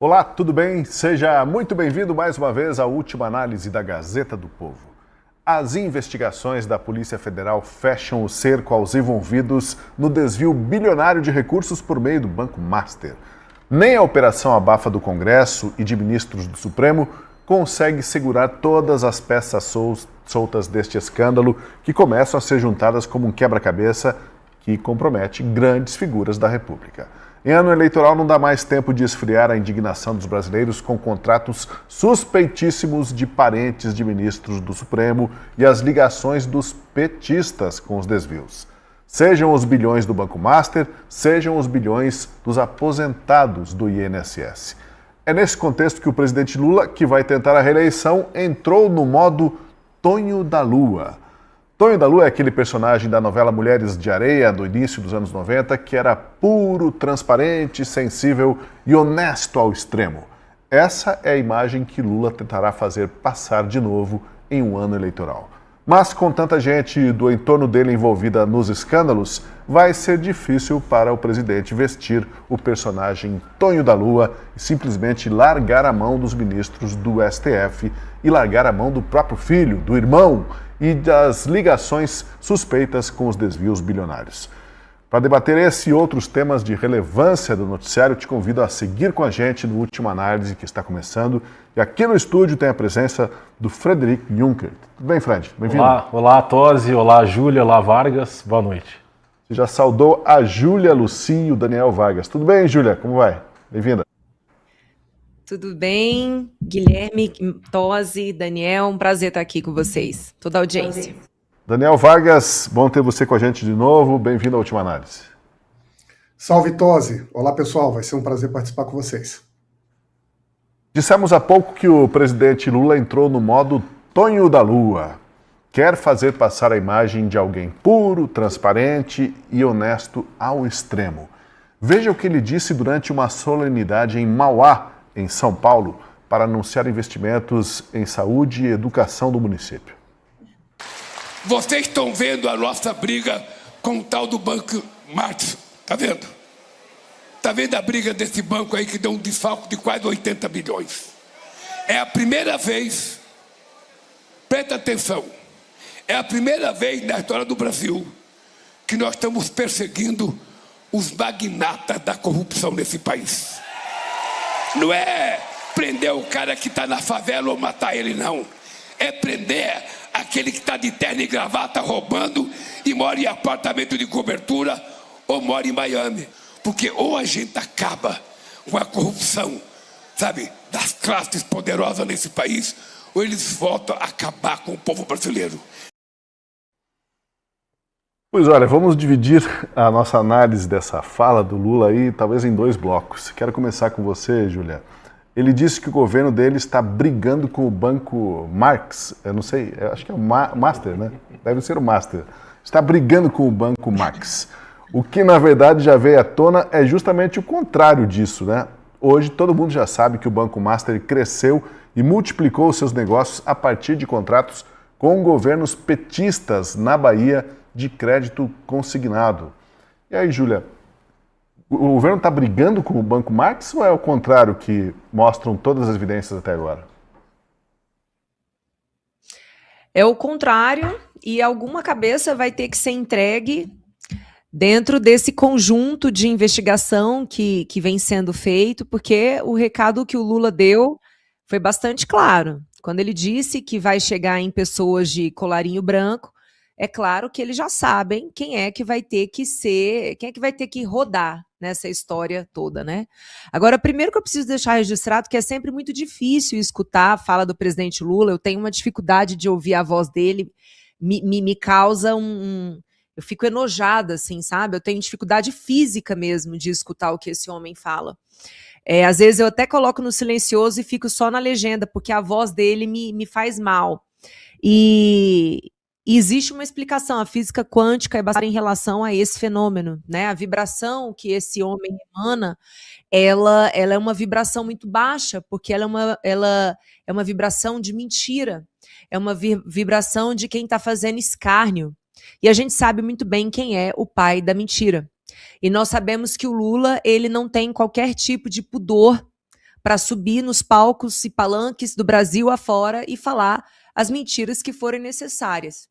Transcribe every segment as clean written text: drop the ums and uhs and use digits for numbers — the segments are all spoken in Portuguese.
Olá, tudo bem? Seja muito bem-vindo mais uma vez à última análise da Gazeta do Povo. As investigações da Polícia Federal fecham o cerco aos envolvidos no desvio bilionário de recursos por meio do Banco Master. Nem a Operação Abafa do Congresso e de ministros do Supremo consegue segurar todas as peças soltas deste escândalo que começam a ser juntadas como um quebra-cabeça que compromete grandes figuras da República. Em ano eleitoral não dá mais tempo de esfriar a indignação dos brasileiros com contratos suspeitíssimos de parentes de ministros do Supremo e as ligações dos petistas com os desvios. Sejam os bilhões do Banco Master, sejam os bilhões dos aposentados do INSS. É nesse contexto que o presidente Lula, que vai tentar a reeleição, entrou no modo Tonho da Lua. Tonho da Lua é aquele personagem da novela Mulheres de Areia, do início dos anos 90, que era puro, transparente, sensível e honesto ao extremo. Essa é a imagem que Lula tentará fazer passar de novo em um ano eleitoral. Mas com tanta gente do entorno dele envolvida nos escândalos, vai ser difícil para o presidente vestir o personagem Tonho da Lua e simplesmente largar a mão dos ministros do STF e largar a mão do próprio filho, do irmão e das ligações suspeitas com os desvios bilionários. Para debater esse e outros temas de relevância do noticiário, te convido a seguir com a gente no Última Análise, que está começando. E aqui no estúdio tem a presença do Frederic Juncker. Tudo bem, Fred? Bem-vindo. Olá, Tosi, olá, Júlia, olá, Vargas. Boa noite. Você já saudou a Júlia, Luci e o Daniel Vargas. Tudo bem, Júlia? Como vai? Bem-vinda. Tudo bem, Guilherme, Tosi, Daniel, um prazer estar aqui com vocês, toda a audiência. Daniel Vargas, bom ter você com a gente de novo, bem-vindo à Última Análise. Salve, Tosi. Olá, pessoal, vai ser um prazer participar com vocês. Dissemos há pouco que o presidente Lula entrou no modo Tonho da Lua. Quer fazer passar a imagem de alguém puro, transparente e honesto ao extremo. Veja o que ele disse durante uma solenidade em Mauá, em São Paulo, para anunciar investimentos em saúde e educação do município. Vocês estão vendo a nossa briga com o tal do Banco Master, tá vendo? Tá vendo a briga desse banco aí que deu um desfalque de quase 80 bilhões? É a primeira vez, presta atenção, é a primeira vez na história do Brasil que nós estamos perseguindo os magnatas da corrupção nesse país. Não é prender o cara que está na favela ou matar ele, não. É prender aquele que está de terno e gravata roubando e mora em apartamento de cobertura ou mora em Miami. Porque ou a gente acaba com a corrupção, sabe, das classes poderosas nesse país, ou eles voltam a acabar com o povo brasileiro. Pois olha, vamos dividir a nossa análise dessa fala do Lula aí, talvez em dois blocos. Quero começar com você, Júlia. Ele disse que o governo dele está brigando com o Banco Marx, eu não sei, eu acho que é o Master, né? Deve ser o Master. Está brigando com o Banco Marx. O que, na verdade, já veio à tona é justamente o contrário disso, né? Hoje, todo mundo já sabe que o Banco Master cresceu e multiplicou seus negócios a partir de contratos com governos petistas na Bahia de crédito consignado. E aí, Júlia, o governo está brigando com o Banco Marx ou é o contrário que mostram todas as evidências até agora? É o contrário e alguma cabeça vai ter que ser entregue dentro desse conjunto de investigação que vem sendo feito, porque o recado que o Lula deu foi bastante claro. Quando ele disse que vai chegar em pessoas de colarinho branco, é claro que eles já sabem quem é que vai ter que ser, quem é que vai ter que rodar nessa história toda, né? Agora, primeiro que eu preciso deixar registrado que é sempre muito difícil escutar a fala do presidente Lula, eu tenho uma dificuldade de ouvir a voz dele, me causa eu fico enojada, assim, sabe? Eu tenho dificuldade física mesmo de escutar o que esse homem fala. Às vezes eu até coloco no silencioso e fico só na legenda, porque a voz dele me faz mal. E existe uma explicação, a física quântica é baseada em relação a esse fenômeno, né? A vibração que esse homem emana, ela é uma vibração muito baixa, porque ela é uma vibração de mentira, é uma vibração de quem está fazendo escárnio. E a gente sabe muito bem quem é o pai da mentira. E nós sabemos que o Lula, ele não tem qualquer tipo de pudor para subir nos palcos e palanques do Brasil afora e falar as mentiras que forem necessárias.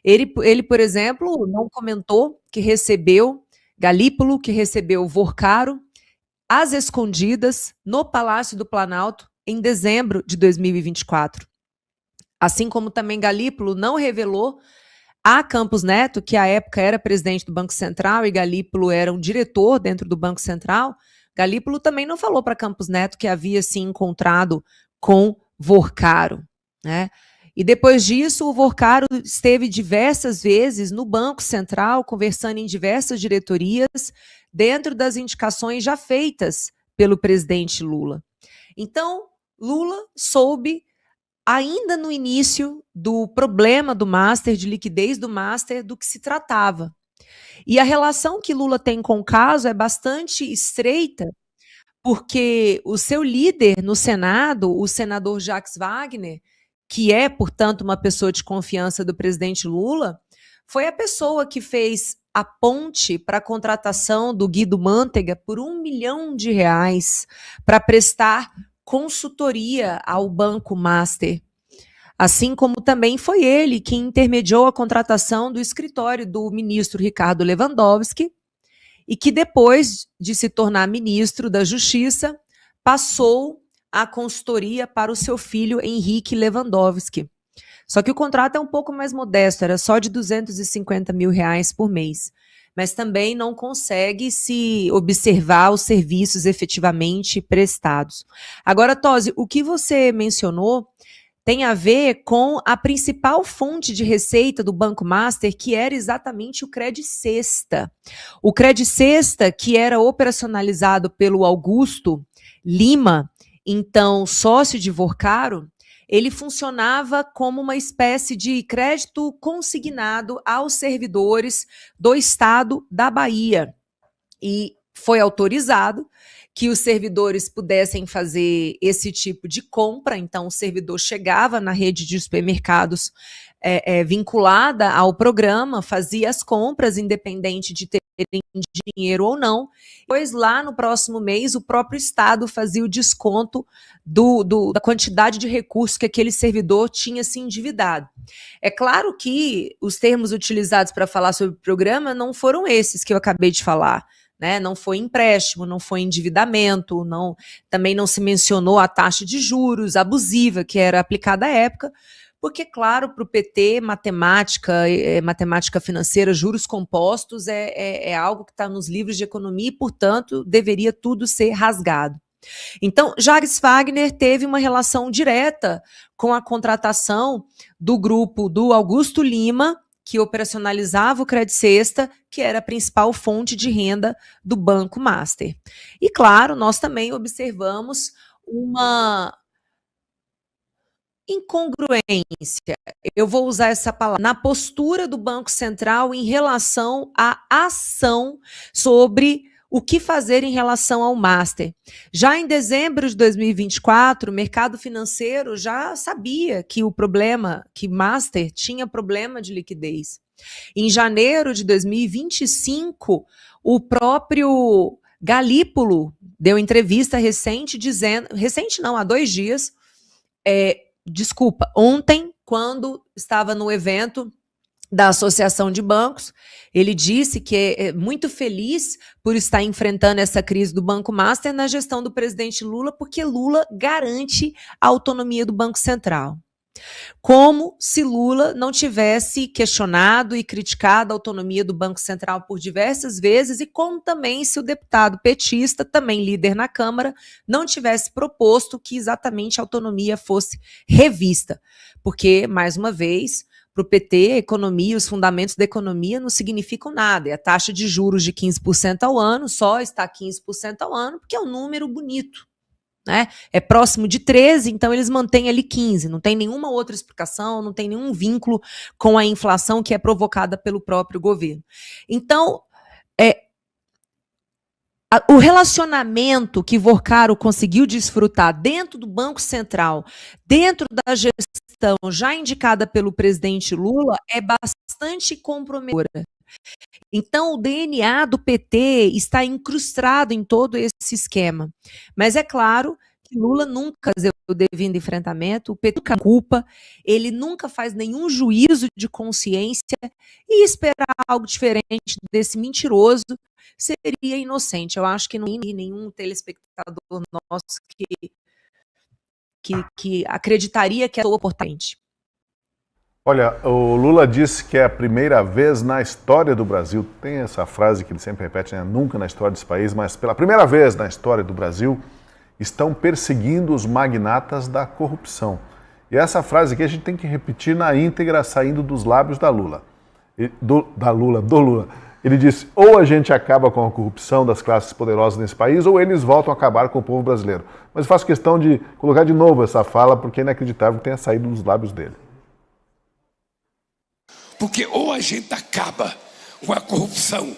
Ele, por exemplo, não comentou que recebeu Galípolo, que recebeu Vorcaro, às escondidas, no Palácio do Planalto, em dezembro de 2024. Assim como também Galípolo não revelou a Campos Neto, que à época era presidente do Banco Central e Galípolo era um diretor dentro do Banco Central, Galípolo também não falou para Campos Neto que havia se encontrado com Vorcaro, né? E depois disso, o Vorcaro esteve diversas vezes no Banco Central, conversando em diversas diretorias, dentro das indicações já feitas pelo presidente Lula. Então, Lula soube, ainda no início do problema do Master, de liquidez do Master, do que se tratava. E a relação que Lula tem com o caso é bastante estreita, porque o seu líder no Senado, o senador Jacques Wagner, que é, portanto, uma pessoa de confiança do presidente Lula, foi a pessoa que fez a ponte para a contratação do Guido Mantega por R$1 milhão para prestar consultoria ao Banco Master. Assim como também foi ele que intermediou a contratação do escritório do ministro Ricardo Lewandowski e que depois de se tornar ministro da Justiça, passou a consultoria para o seu filho Henrique Lewandowski. Só que o contrato é um pouco mais modesto, era só de R$250 mil por mês. Mas também não consegue se observar os serviços efetivamente prestados. Agora, Tosi, o que você mencionou tem a ver com a principal fonte de receita do Banco Master, que era exatamente o Credicesta. O Credicesta, que era operacionalizado pelo Augusto Lima, então sócio de Vorcaro, ele funcionava como uma espécie de crédito consignado aos servidores do estado da Bahia. E foi autorizado que os servidores pudessem fazer esse tipo de compra, então o servidor chegava na rede de supermercados vinculada ao programa, fazia as compras, independente de terem dinheiro ou não, pois lá no próximo mês o próprio Estado fazia o desconto da quantidade de recursos que aquele servidor tinha se endividado. É claro que os termos utilizados para falar sobre o programa não foram esses que eu acabei de falar, né? Não foi empréstimo, não foi endividamento, também não se mencionou a taxa de juros abusiva que era aplicada à época, porque, claro, para o PT, matemática financeira, juros compostos é algo que está nos livros de economia e, portanto, deveria tudo ser rasgado. Então, Jacques Wagner teve uma relação direta com a contratação do grupo do Augusto Lima, que operacionalizava o Credicesta, que era a principal fonte de renda do Banco Master. E, claro, nós também observamos uma incongruência, eu vou usar essa palavra, na postura do Banco Central em relação à ação sobre o que fazer em relação ao Master. Já em dezembro de 2024, o mercado financeiro já sabia que que Master tinha problema de liquidez. Em janeiro de 2025, o próprio Galípolo deu entrevista há 2 dias, ontem, quando estava no evento da Associação de Bancos, ele disse que é muito feliz por estar enfrentando essa crise do Banco Master na gestão do presidente Lula, porque Lula garante a autonomia do Banco Central. Como se Lula não tivesse questionado e criticado a autonomia do Banco Central por diversas vezes e como também se o deputado petista, também líder na Câmara, não tivesse proposto que exatamente a autonomia fosse revista. Porque, mais uma vez, para o PT, a economia, os fundamentos da economia não significam nada. E a taxa de juros de 15% ao ano só está 15% ao ano porque é um número bonito. Né? É próximo de 13, então eles mantêm ali 15, não tem nenhuma outra explicação, não tem nenhum vínculo com a inflação que é provocada pelo próprio governo. Então, o relacionamento que Vorcaro conseguiu desfrutar dentro do Banco Central, dentro da gestão já indicada pelo presidente Lula, é bastante comprometedora. Então, o DNA do PT está incrustado em todo esse esquema. Mas é claro que Lula nunca faz o devido enfrentamento, o PT nunca culpa, ele nunca faz nenhum juízo de consciência e esperar algo diferente desse mentiroso seria inocente. Eu acho que não tem nenhum telespectador nosso que acreditaria que é oportunamente. Olha, o Lula disse que é a primeira vez na história do Brasil, tem essa frase que ele sempre repete, né? Nunca na história desse país, mas pela primeira vez na história do Brasil, estão perseguindo os magnatas da corrupção. E essa frase aqui a gente tem que repetir na íntegra, saindo dos lábios da Lula. Do Lula. Ele disse, ou a gente acaba com a corrupção das classes poderosas nesse país, ou eles voltam a acabar com o povo brasileiro. Mas eu faço questão de colocar de novo essa fala, porque é inacreditável que tenha saído dos lábios dele. Porque ou a gente acaba com a corrupção,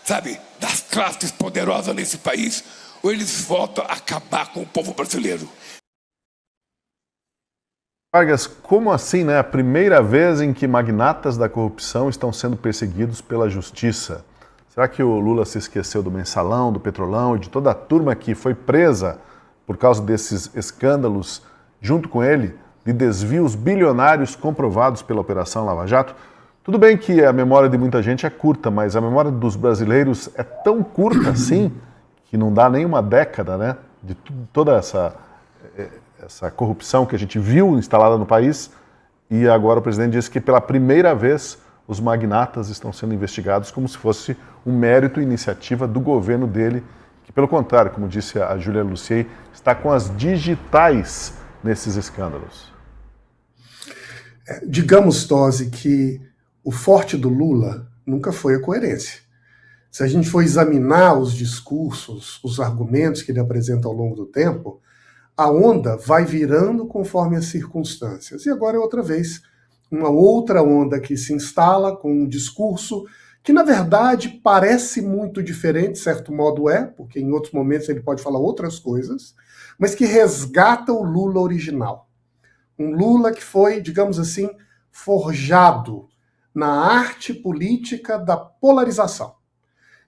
sabe, das classes poderosas nesse país, ou eles voltam a acabar com o povo brasileiro. Vargas, como assim, né? A primeira vez em que magnatas da corrupção estão sendo perseguidos pela justiça. Será que o Lula se esqueceu do Mensalão, do Petrolão e de toda a turma que foi presa por causa desses escândalos, junto com ele, de desvios bilionários comprovados pela Operação Lava Jato? Tudo bem que a memória de muita gente é curta, mas a memória dos brasileiros é tão curta assim que não dá nem uma década, né? De toda essa corrupção que a gente viu instalada no país, e agora o presidente disse que pela primeira vez os magnatas estão sendo investigados como se fosse um mérito e iniciativa do governo dele, que pelo contrário, como disse a Júlia Lucier, está com as digitais nesses escândalos. Digamos, Tosi, que o forte do Lula nunca foi a coerência. Se a gente for examinar os discursos, os argumentos que ele apresenta ao longo do tempo, a onda vai virando conforme as circunstâncias. E agora é outra vez uma outra onda que se instala com um discurso que, na verdade, parece muito diferente, de certo modo é, porque em outros momentos ele pode falar outras coisas, mas que resgata o Lula original. Um Lula que foi, digamos assim, forjado na arte política da polarização,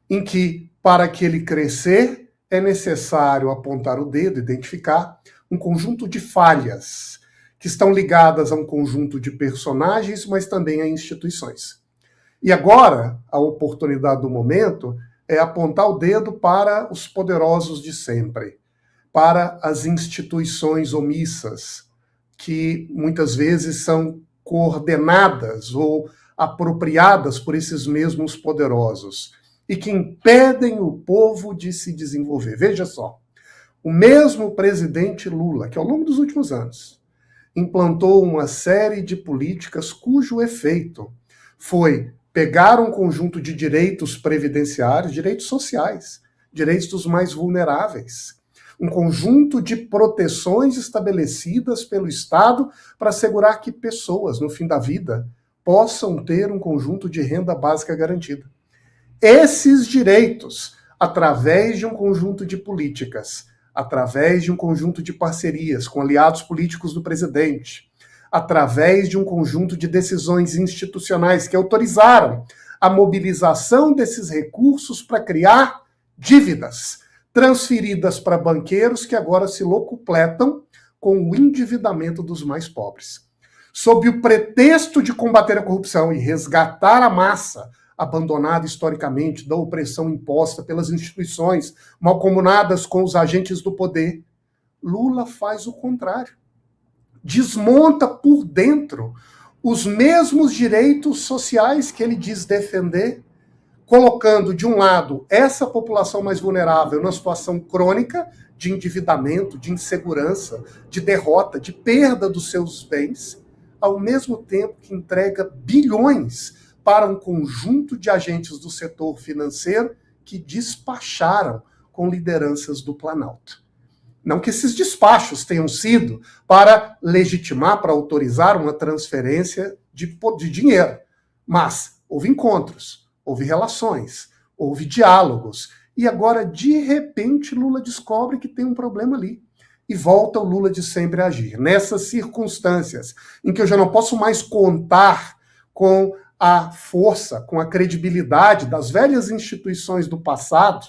em que, para que ele crescer, é necessário apontar o dedo, identificar um conjunto de falhas que estão ligadas a um conjunto de personagens, mas também a instituições. E agora, a oportunidade do momento é apontar o dedo para os poderosos de sempre, para as instituições omissas, que muitas vezes são coordenadas ou apropriadas por esses mesmos poderosos e que impedem o povo de se desenvolver. Veja só, o mesmo presidente Lula, que ao longo dos últimos anos implantou uma série de políticas cujo efeito foi pegar um conjunto de direitos previdenciários, direitos sociais, direitos dos mais vulneráveis, um conjunto de proteções estabelecidas pelo Estado para assegurar que pessoas, no fim da vida, possam ter um conjunto de renda básica garantida. Esses direitos, através de um conjunto de políticas, através de um conjunto de parcerias com aliados políticos do presidente, através de um conjunto de decisões institucionais que autorizaram a mobilização desses recursos para criar dívidas transferidas para banqueiros que agora se locupletam com o endividamento dos mais pobres. Sob o pretexto de combater a corrupção e resgatar a massa abandonada historicamente da opressão imposta pelas instituições, malcomunadas com os agentes do poder, Lula faz o contrário. Desmonta por dentro os mesmos direitos sociais que ele diz defender, colocando, de um lado, essa população mais vulnerável numa situação crônica de endividamento, de insegurança, de derrota, de perda dos seus bens, ao mesmo tempo que entrega bilhões para um conjunto de agentes do setor financeiro que despacharam com lideranças do Planalto. Não que esses despachos tenham sido para legitimar, para autorizar uma transferência de dinheiro, mas houve encontros, houve relações, houve diálogos, e agora, de repente, Lula descobre que tem um problema ali. E volta o Lula de sempre a agir. Nessas circunstâncias em que eu já não posso mais contar com a força, com a credibilidade das velhas instituições do passado,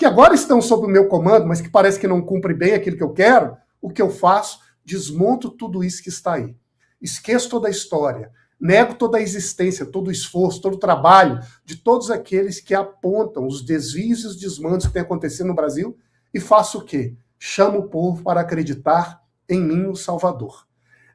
que agora estão sob o meu comando, mas que parece que não cumpre bem aquilo que eu quero, o que eu faço? Desmonto tudo isso que está aí. Esqueço toda a história, nego toda a existência, todo o esforço, todo o trabalho de todos aqueles que apontam os desvios e os desmandos que têm acontecido no Brasil e faço o quê? Chamo o povo para acreditar em mim, o Salvador.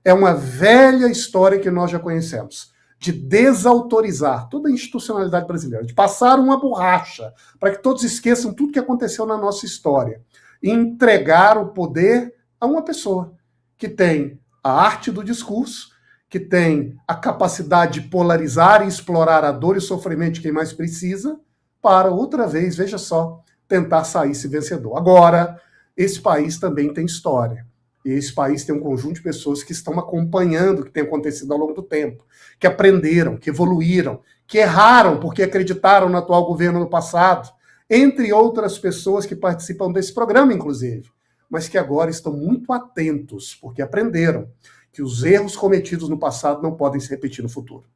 É uma velha história que nós já conhecemos, de desautorizar toda a institucionalidade brasileira, de passar uma borracha para que todos esqueçam tudo que aconteceu na nossa história e entregar o poder a uma pessoa que tem a arte do discurso, que tem a capacidade de polarizar e explorar a dor e o sofrimento de quem mais precisa, para outra vez, veja só, tentar sair-se vencedor. Agora, esse país também tem história. E esse país tem um conjunto de pessoas que estão acompanhando o que tem acontecido ao longo do tempo, que aprenderam, que evoluíram, que erraram porque acreditaram no atual governo no passado, entre outras pessoas que participam desse programa, inclusive, mas que agora estão muito atentos, porque aprenderam que os erros cometidos no passado não podem se repetir no futuro.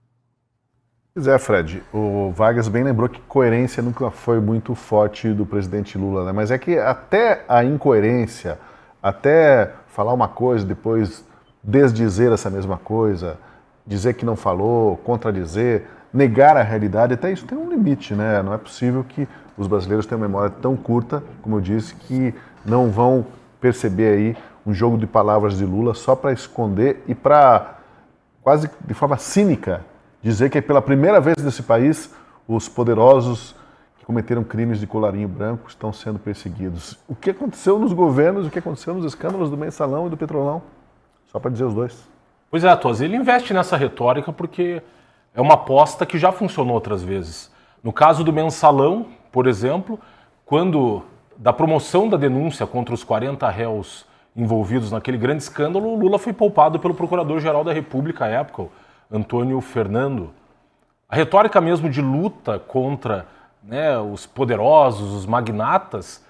Pois é, Fred, o Vargas bem lembrou que coerência nunca foi muito forte do presidente Lula, né? Mas é que até a incoerência, até falar uma coisa, depois desdizer essa mesma coisa, dizer que não falou, contradizer, negar a realidade, até isso tem um limite, né? Não é possível que os brasileiros tenham uma memória tão curta, como eu disse, que não vão perceber aí um jogo de palavras de Lula só para esconder e para, quase de forma cínica, dizer que pela primeira vez nesse país os poderosos que cometeram crimes de colarinho branco estão sendo perseguidos. O que aconteceu nos governos, o que aconteceu nos escândalos do Mensalão e do Petrolão? Só para dizer os dois. Pois é, Tosi, ele investe nessa retórica porque é uma aposta que já funcionou outras vezes. No caso do Mensalão, por exemplo, quando da promoção da denúncia contra os 40 réus envolvidos naquele grande escândalo, o Lula foi poupado pelo Procurador-Geral da República à época, Antônio Fernando. A retórica mesmo de luta contra, né, os poderosos, os magnatas,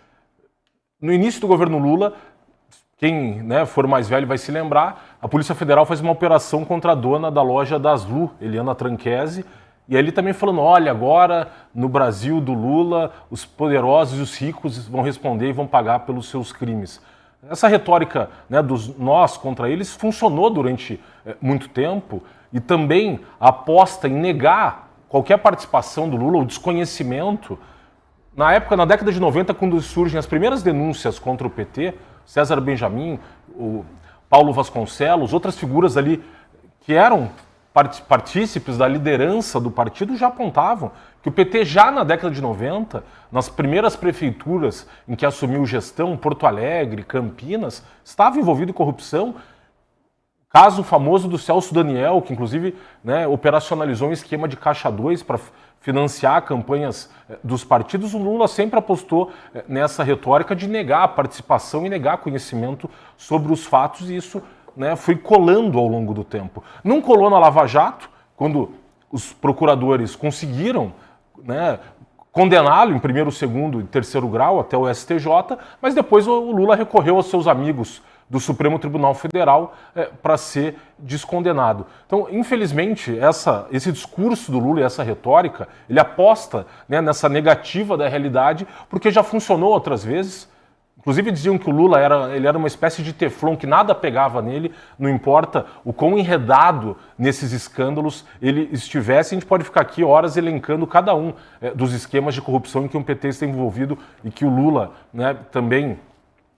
no início do governo Lula, quem, né, for mais velho vai se lembrar, a Polícia Federal faz uma operação contra a dona da loja Daslu, Eliana Tranchese, e ele também falando, olha, agora no Brasil do Lula, os poderosos e os ricos vão responder e vão pagar pelos seus crimes. Essa retórica, né, dos nós contra eles funcionou durante muito tempo e também a aposta em negar qualquer participação do Lula, o desconhecimento. Na época, na década de 90, quando surgem as primeiras denúncias contra o PT, César Benjamin, o Paulo Vasconcelos, outras figuras ali que eram partícipes da liderança do partido já apontavam que o PT já na década de 90, nas primeiras prefeituras em que assumiu gestão, Porto Alegre, Campinas, estava envolvido em corrupção. Caso famoso do Celso Daniel, que inclusive, né, operacionalizou um esquema de Caixa 2 para financiar campanhas dos partidos. O Lula sempre apostou nessa retórica de negar a participação e negar conhecimento sobre os fatos, e isso, né, foi colando ao longo do tempo. Não colou na Lava Jato, quando os procuradores conseguiram, né, condená-lo em primeiro, segundo e terceiro grau até o STJ, mas depois o Lula recorreu aos seus amigos do Supremo Tribunal Federal para ser descondenado. Então, infelizmente, esse discurso do Lula e essa retórica, ele aposta, né, nessa negativa da realidade, porque já funcionou outras vezes. Inclusive diziam que o Lula era uma espécie de teflon, que nada pegava nele, não importa o quão enredado nesses escândalos ele estivesse. A gente pode ficar aqui horas elencando cada um dos esquemas de corrupção em que o PT está envolvido e que o Lula, né, também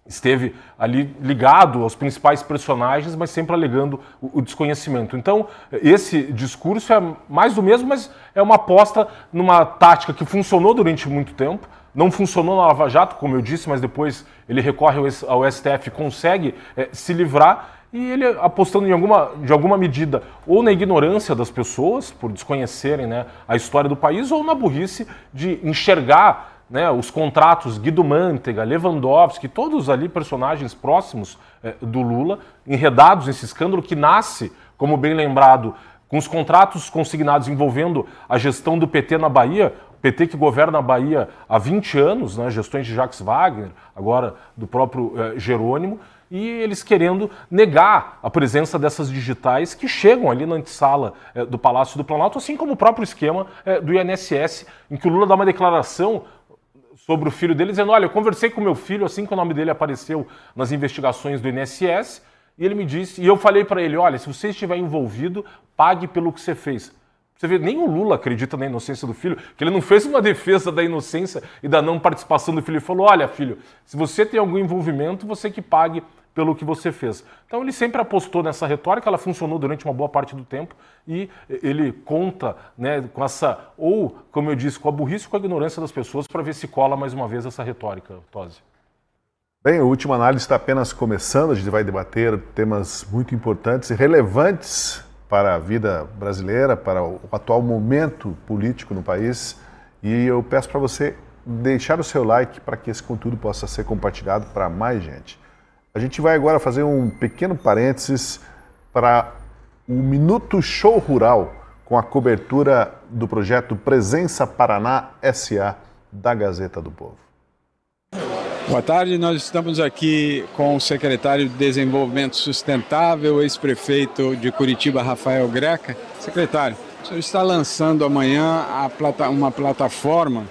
esteve ali ligado aos principais personagens, mas sempre alegando o desconhecimento. Então, esse discurso é mais do mesmo, mas é uma aposta numa tática que funcionou durante muito tempo. Não funcionou na Lava Jato, como eu disse, mas depois ele recorre ao STF e consegue se livrar, e ele apostando de alguma medida ou na ignorância das pessoas, por desconhecerem, né, a história do país, ou na burrice de enxergar, né, os contratos Guido Mantega, Lewandowski, todos ali personagens próximos do Lula, enredados nesse escândalo que nasce, como bem lembrado, com os contratos consignados envolvendo a gestão do PT na Bahia, PT que governa a Bahia há 20 anos, né, gestões de Jacques Wagner, agora do próprio Jerônimo, e eles querendo negar a presença dessas digitais que chegam ali na antessala do Palácio do Planalto, assim como o próprio esquema do INSS, em que o Lula dá uma declaração sobre o filho dele, dizendo, olha, eu conversei com meu filho assim que o nome dele apareceu nas investigações do INSS, e ele me disse, e eu falei para ele, olha, se você estiver envolvido, pague pelo que você fez. Você vê, nem o Lula acredita na inocência do filho, que ele não fez uma defesa da inocência e da não participação do filho. Ele falou, olha, filho, se você tem algum envolvimento, você que pague pelo que você fez. Então ele sempre apostou nessa retórica, ela funcionou durante uma boa parte do tempo e ele conta, né, com essa, ou, como eu disse, com a burrice e com a ignorância das pessoas para ver se cola mais uma vez essa retórica, Tosi. Bem, a última análise está apenas começando, a gente vai debater temas muito importantes e relevantes para a vida brasileira, para o atual momento político no país, e eu peço para você deixar o seu like para que esse conteúdo possa ser compartilhado para mais gente. A gente vai agora fazer um pequeno parênteses para o Minuto Show Rural, com a cobertura do projeto Presença Paraná S.A. da Gazeta do Povo. Boa tarde, nós estamos aqui com o secretário de Desenvolvimento Sustentável, ex-prefeito de Curitiba, Rafael Greca. Secretário, o senhor está lançando amanhã uma plataforma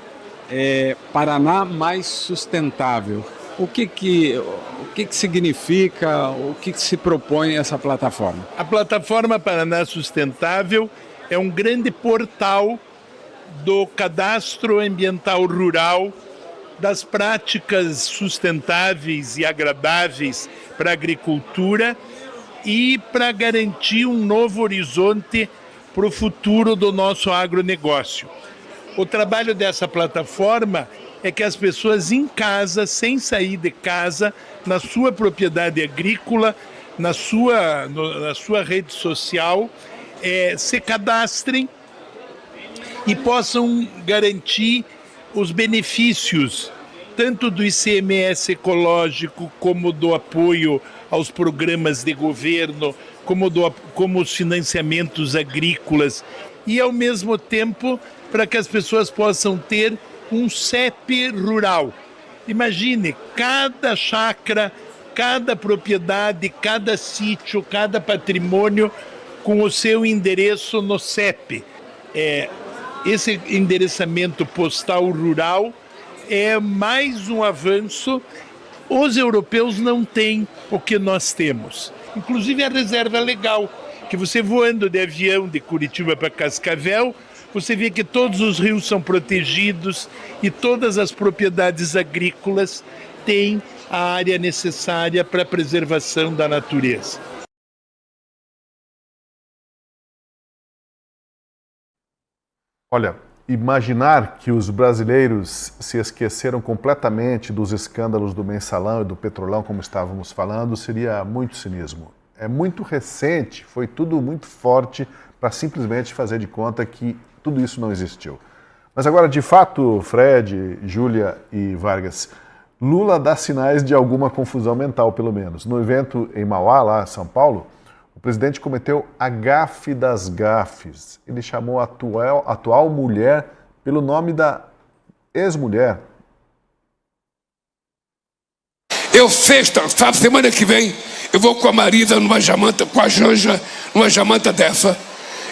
Paraná Mais Sustentável. O que significa, o que se propõe essa plataforma? A plataforma Paraná Sustentável é um grande portal do cadastro ambiental rural, das práticas sustentáveis e agradáveis para a agricultura e para garantir um novo horizonte para o futuro do nosso agronegócio. O trabalho dessa plataforma é que as pessoas em casa, sem sair de casa, na sua propriedade agrícola, na sua rede social, se cadastrem e possam garantir os benefícios, tanto do ICMS ecológico, como do apoio aos programas de governo, como os financiamentos agrícolas, e ao mesmo tempo para que as pessoas possam ter um CEP rural. Imagine, cada chácara, cada propriedade, cada sítio, cada patrimônio com o seu endereço no CEP. Esse endereçamento postal rural é mais um avanço. Os europeus não têm o que nós temos. Inclusive a reserva legal, que você voando de avião de Curitiba para Cascavel, você vê que todos os rios são protegidos e todas as propriedades agrícolas têm a área necessária para a preservação da natureza. Olha, imaginar que os brasileiros se esqueceram completamente dos escândalos do Mensalão e do Petrolão, como estávamos falando, seria muito cinismo. É muito recente, foi tudo muito forte para simplesmente fazer de conta que tudo isso não existiu. Mas agora, de fato, Fred, Júlia e Vargas, Lula dá sinais de alguma confusão mental, pelo menos. No evento em Mauá, lá em São Paulo, o presidente cometeu a gafe das gafes. Ele chamou a atual mulher pelo nome da ex-mulher. Semana que vem, eu vou com a Marisa numa jamanta, com a Janja, numa jamanta dessa,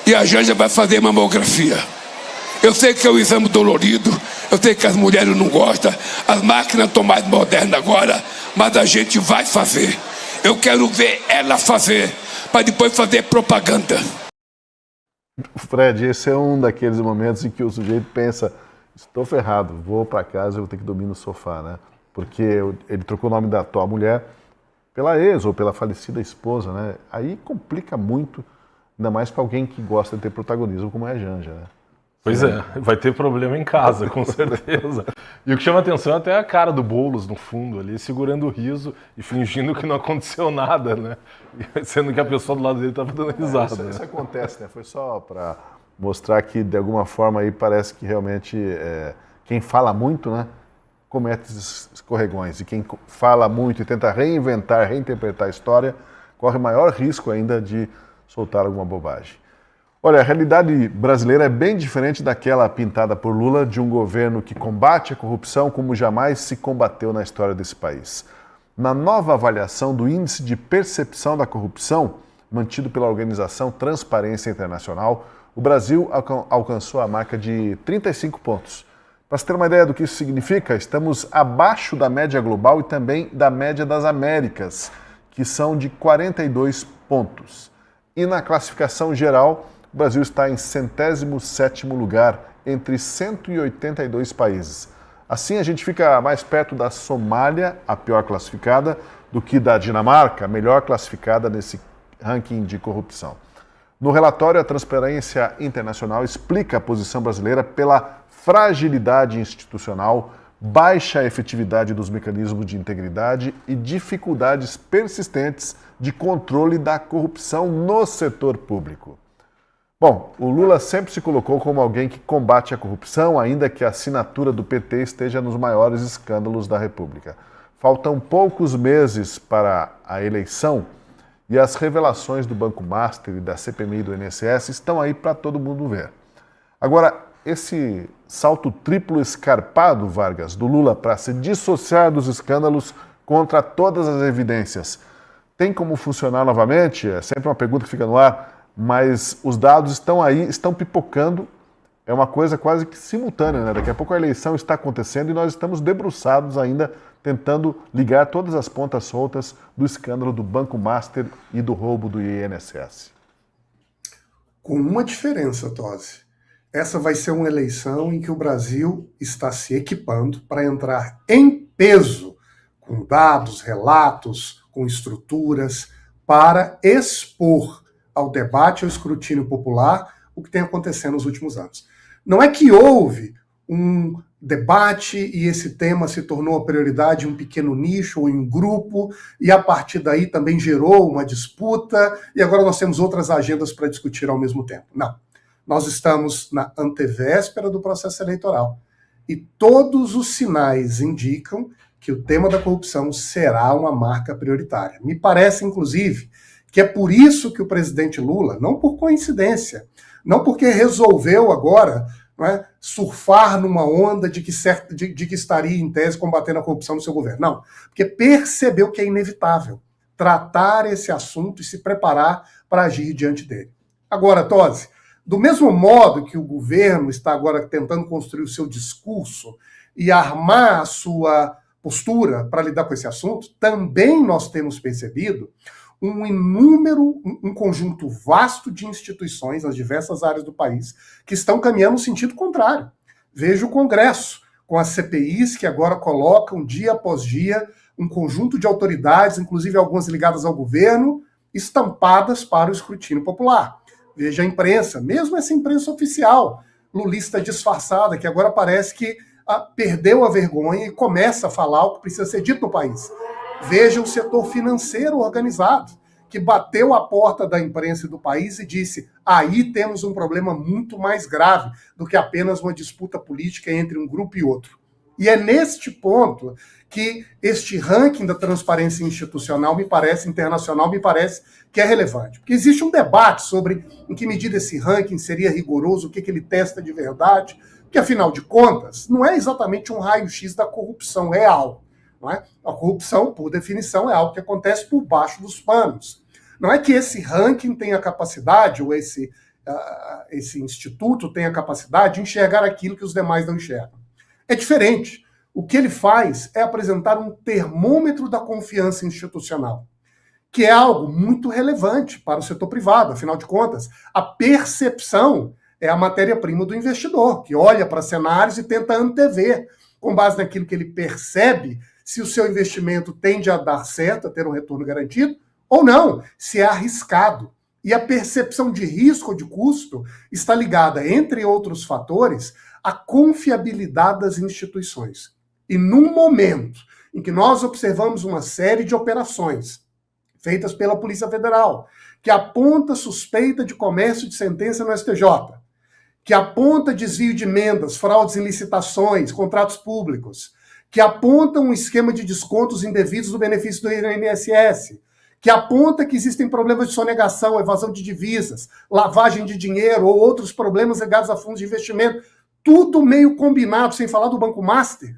e a Janja vai fazer mamografia. Eu sei que é um exame dolorido, eu sei que as mulheres não gostam, as máquinas estão mais modernas agora, mas a gente vai fazer. Eu quero ver ela fazer, para depois fazer propaganda. Fred, esse é um daqueles momentos em que o sujeito pensa, estou ferrado, vou para casa e vou ter que dormir no sofá, né? Porque ele trocou o nome da atual mulher pela ex ou pela falecida esposa, né? Aí complica muito, ainda mais para alguém que gosta de ter protagonismo como é a Janja, né? Pois é, vai ter problema em casa, com certeza. E o que chama atenção é até a cara do Boulos no fundo ali, segurando o riso e fingindo que não aconteceu nada, né? Sendo que a pessoa do lado dele estava dando risada. Isso acontece, né? Foi só para mostrar que, de alguma forma, aí parece que realmente quem fala muito, né, comete esses escorregões. E quem fala muito e tenta reinventar, reinterpretar a história, corre maior risco ainda de soltar alguma bobagem. Olha, a realidade brasileira é bem diferente daquela pintada por Lula de um governo que combate a corrupção como jamais se combateu na história desse país. Na nova avaliação do Índice de Percepção da Corrupção, mantido pela organização Transparência Internacional, o Brasil alcançou a marca de 35 pontos, Para se ter uma ideia do que isso significa, estamos abaixo da média global e também da média das Américas, que são de 42 pontos. E na classificação geral, o Brasil está em 107º lugar entre 182 países. Assim, a gente fica mais perto da Somália, a pior classificada, do que da Dinamarca, a melhor classificada nesse ranking de corrupção. No relatório, a Transparência Internacional explica a posição brasileira pela fragilidade institucional, baixa efetividade dos mecanismos de integridade e dificuldades persistentes de controle da corrupção no setor público. Bom, o Lula sempre se colocou como alguém que combate a corrupção, ainda que a assinatura do PT esteja nos maiores escândalos da República. Faltam poucos meses para a eleição e as revelações do Banco Master e da CPMI do INSS estão aí para todo mundo ver. Agora, esse salto triplo escarpado, Vargas, do Lula para se dissociar dos escândalos contra todas as evidências, tem como funcionar novamente? É sempre uma pergunta que fica no ar. Mas os dados estão aí, estão pipocando, é uma coisa quase que simultânea, né? Daqui a pouco a eleição está acontecendo e nós estamos debruçados ainda tentando ligar todas as pontas soltas do escândalo do Banco Master e do roubo do INSS. Com uma diferença, Tosi. Essa vai ser uma eleição em que o Brasil está se equipando para entrar em peso com dados, relatos, com estruturas, para expor ao debate, ao escrutínio popular, o que tem acontecendo nos últimos anos. Não é que houve um debate e esse tema se tornou a prioridade em um pequeno nicho ou em um grupo, e a partir daí também gerou uma disputa, e agora nós temos outras agendas para discutir ao mesmo tempo. Não. Nós estamos na antevéspera do processo eleitoral, e todos os sinais indicam que o tema da corrupção será uma marca prioritária. Me parece, inclusive, que é por isso que o presidente Lula, não por coincidência, não porque resolveu agora, não é, surfar numa onda de que estaria em tese combatendo a corrupção no seu governo. Não, porque percebeu que é inevitável tratar esse assunto e se preparar para agir diante dele. Agora, Tosi, do mesmo modo que o governo está agora tentando construir o seu discurso e armar a sua postura para lidar com esse assunto, também nós temos percebido um conjunto vasto de instituições nas diversas áreas do país que estão caminhando no sentido contrário. Veja o Congresso, com as CPIs que agora colocam dia após dia um conjunto de autoridades, inclusive algumas ligadas ao governo, estampadas para o escrutínio popular. Veja a imprensa, mesmo essa imprensa oficial, lulista disfarçada, que agora parece que perdeu a vergonha e começa a falar o que precisa ser dito no país. Veja o setor financeiro organizado, que bateu a porta da imprensa do país e disse: aí temos um problema muito mais grave do que apenas uma disputa política entre um grupo e outro. E é neste ponto que este ranking da transparência institucional internacional me parece que é relevante. Porque existe um debate sobre em que medida esse ranking seria rigoroso, o que ele testa de verdade, que afinal de contas não é exatamente um raio-x da corrupção real. Não é? A corrupção, por definição, é algo que acontece por baixo dos panos. Não é que esse ranking tenha capacidade, ou esse instituto tenha capacidade de enxergar aquilo que os demais não enxergam. É diferente. O que ele faz é apresentar um termômetro da confiança institucional, que é algo muito relevante para o setor privado. Afinal de contas, a percepção é a matéria-prima do investidor, que olha para cenários e tenta antever, com base naquilo que ele percebe, se o seu investimento tende a dar certo, a ter um retorno garantido, ou não, se é arriscado. E a percepção de risco ou de custo está ligada, entre outros fatores, à confiabilidade das instituições. E num momento em que nós observamos uma série de operações feitas pela Polícia Federal, que aponta suspeita de comércio de sentença no STJ, que aponta desvio de emendas, fraudes em licitações, contratos públicos, que aponta um esquema de descontos indevidos do benefício do INSS, que aponta que existem problemas de sonegação, evasão de divisas, lavagem de dinheiro ou outros problemas ligados a fundos de investimento, tudo meio combinado, sem falar do Banco Master.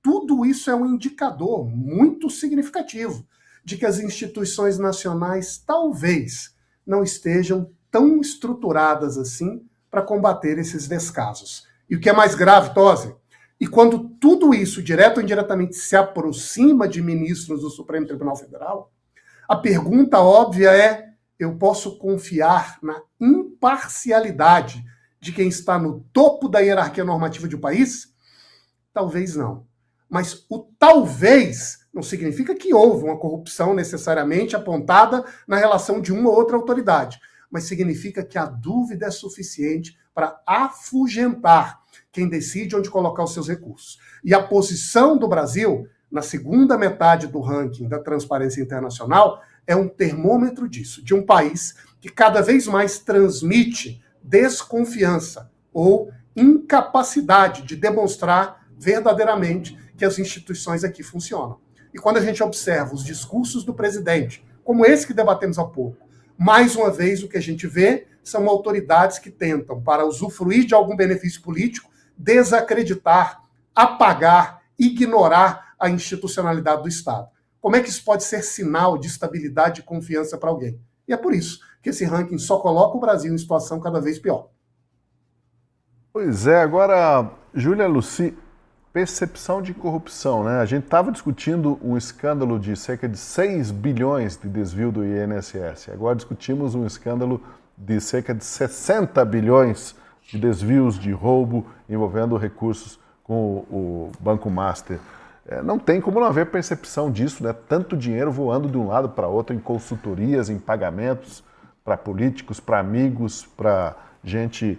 Tudo isso é um indicador muito significativo de que as instituições nacionais talvez não estejam tão estruturadas assim para combater esses descasos. E o que é mais grave, Tosi, E quando tudo isso, direto ou indiretamente, se aproxima de ministros do Supremo Tribunal Federal, a pergunta óbvia é: eu posso confiar na imparcialidade de quem está no topo da hierarquia normativa de um país? Talvez não. Mas o talvez não significa que houve uma corrupção necessariamente apontada na relação de uma ou outra autoridade, mas significa que a dúvida é suficiente para afugentar quem decide onde colocar os seus recursos. E a posição do Brasil, na segunda metade do ranking da Transparência Internacional, é um termômetro disso, de um país que cada vez mais transmite desconfiança ou incapacidade de demonstrar verdadeiramente que as instituições aqui funcionam. E quando a gente observa os discursos do presidente, como esse que debatemos há pouco, mais uma vez o que a gente vê são autoridades que tentam, para usufruir de algum benefício político, desacreditar, apagar, ignorar a institucionalidade do Estado. Como é que isso pode ser sinal de estabilidade e confiança para alguém? E é por isso que esse ranking só coloca o Brasil em situação cada vez pior. Pois é, agora, Júlia Lucy, percepção de corrupção, né? A gente estava discutindo um escândalo de cerca de 6 bilhões de desvio do INSS. Agora discutimos um escândalo de cerca de 60 bilhões de desvios de roubo envolvendo recursos com o Banco Master. Não tem como não haver percepção disso, né? Tanto dinheiro voando de um lado para outro em consultorias, em pagamentos para políticos, para amigos, para gente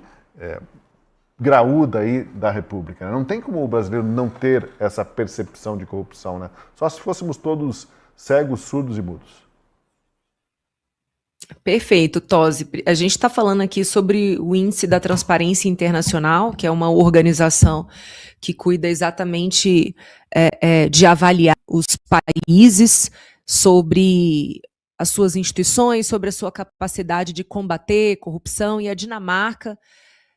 graúda aí da República. Né? Não tem como o brasileiro não ter essa percepção de corrupção, né? Só se fôssemos todos cegos, surdos e mudos. Perfeito, Tosi. A gente está falando aqui sobre o Índice da Transparência Internacional, que é uma organização que cuida exatamente de avaliar os países sobre as suas instituições, sobre a sua capacidade de combater corrupção, e a Dinamarca,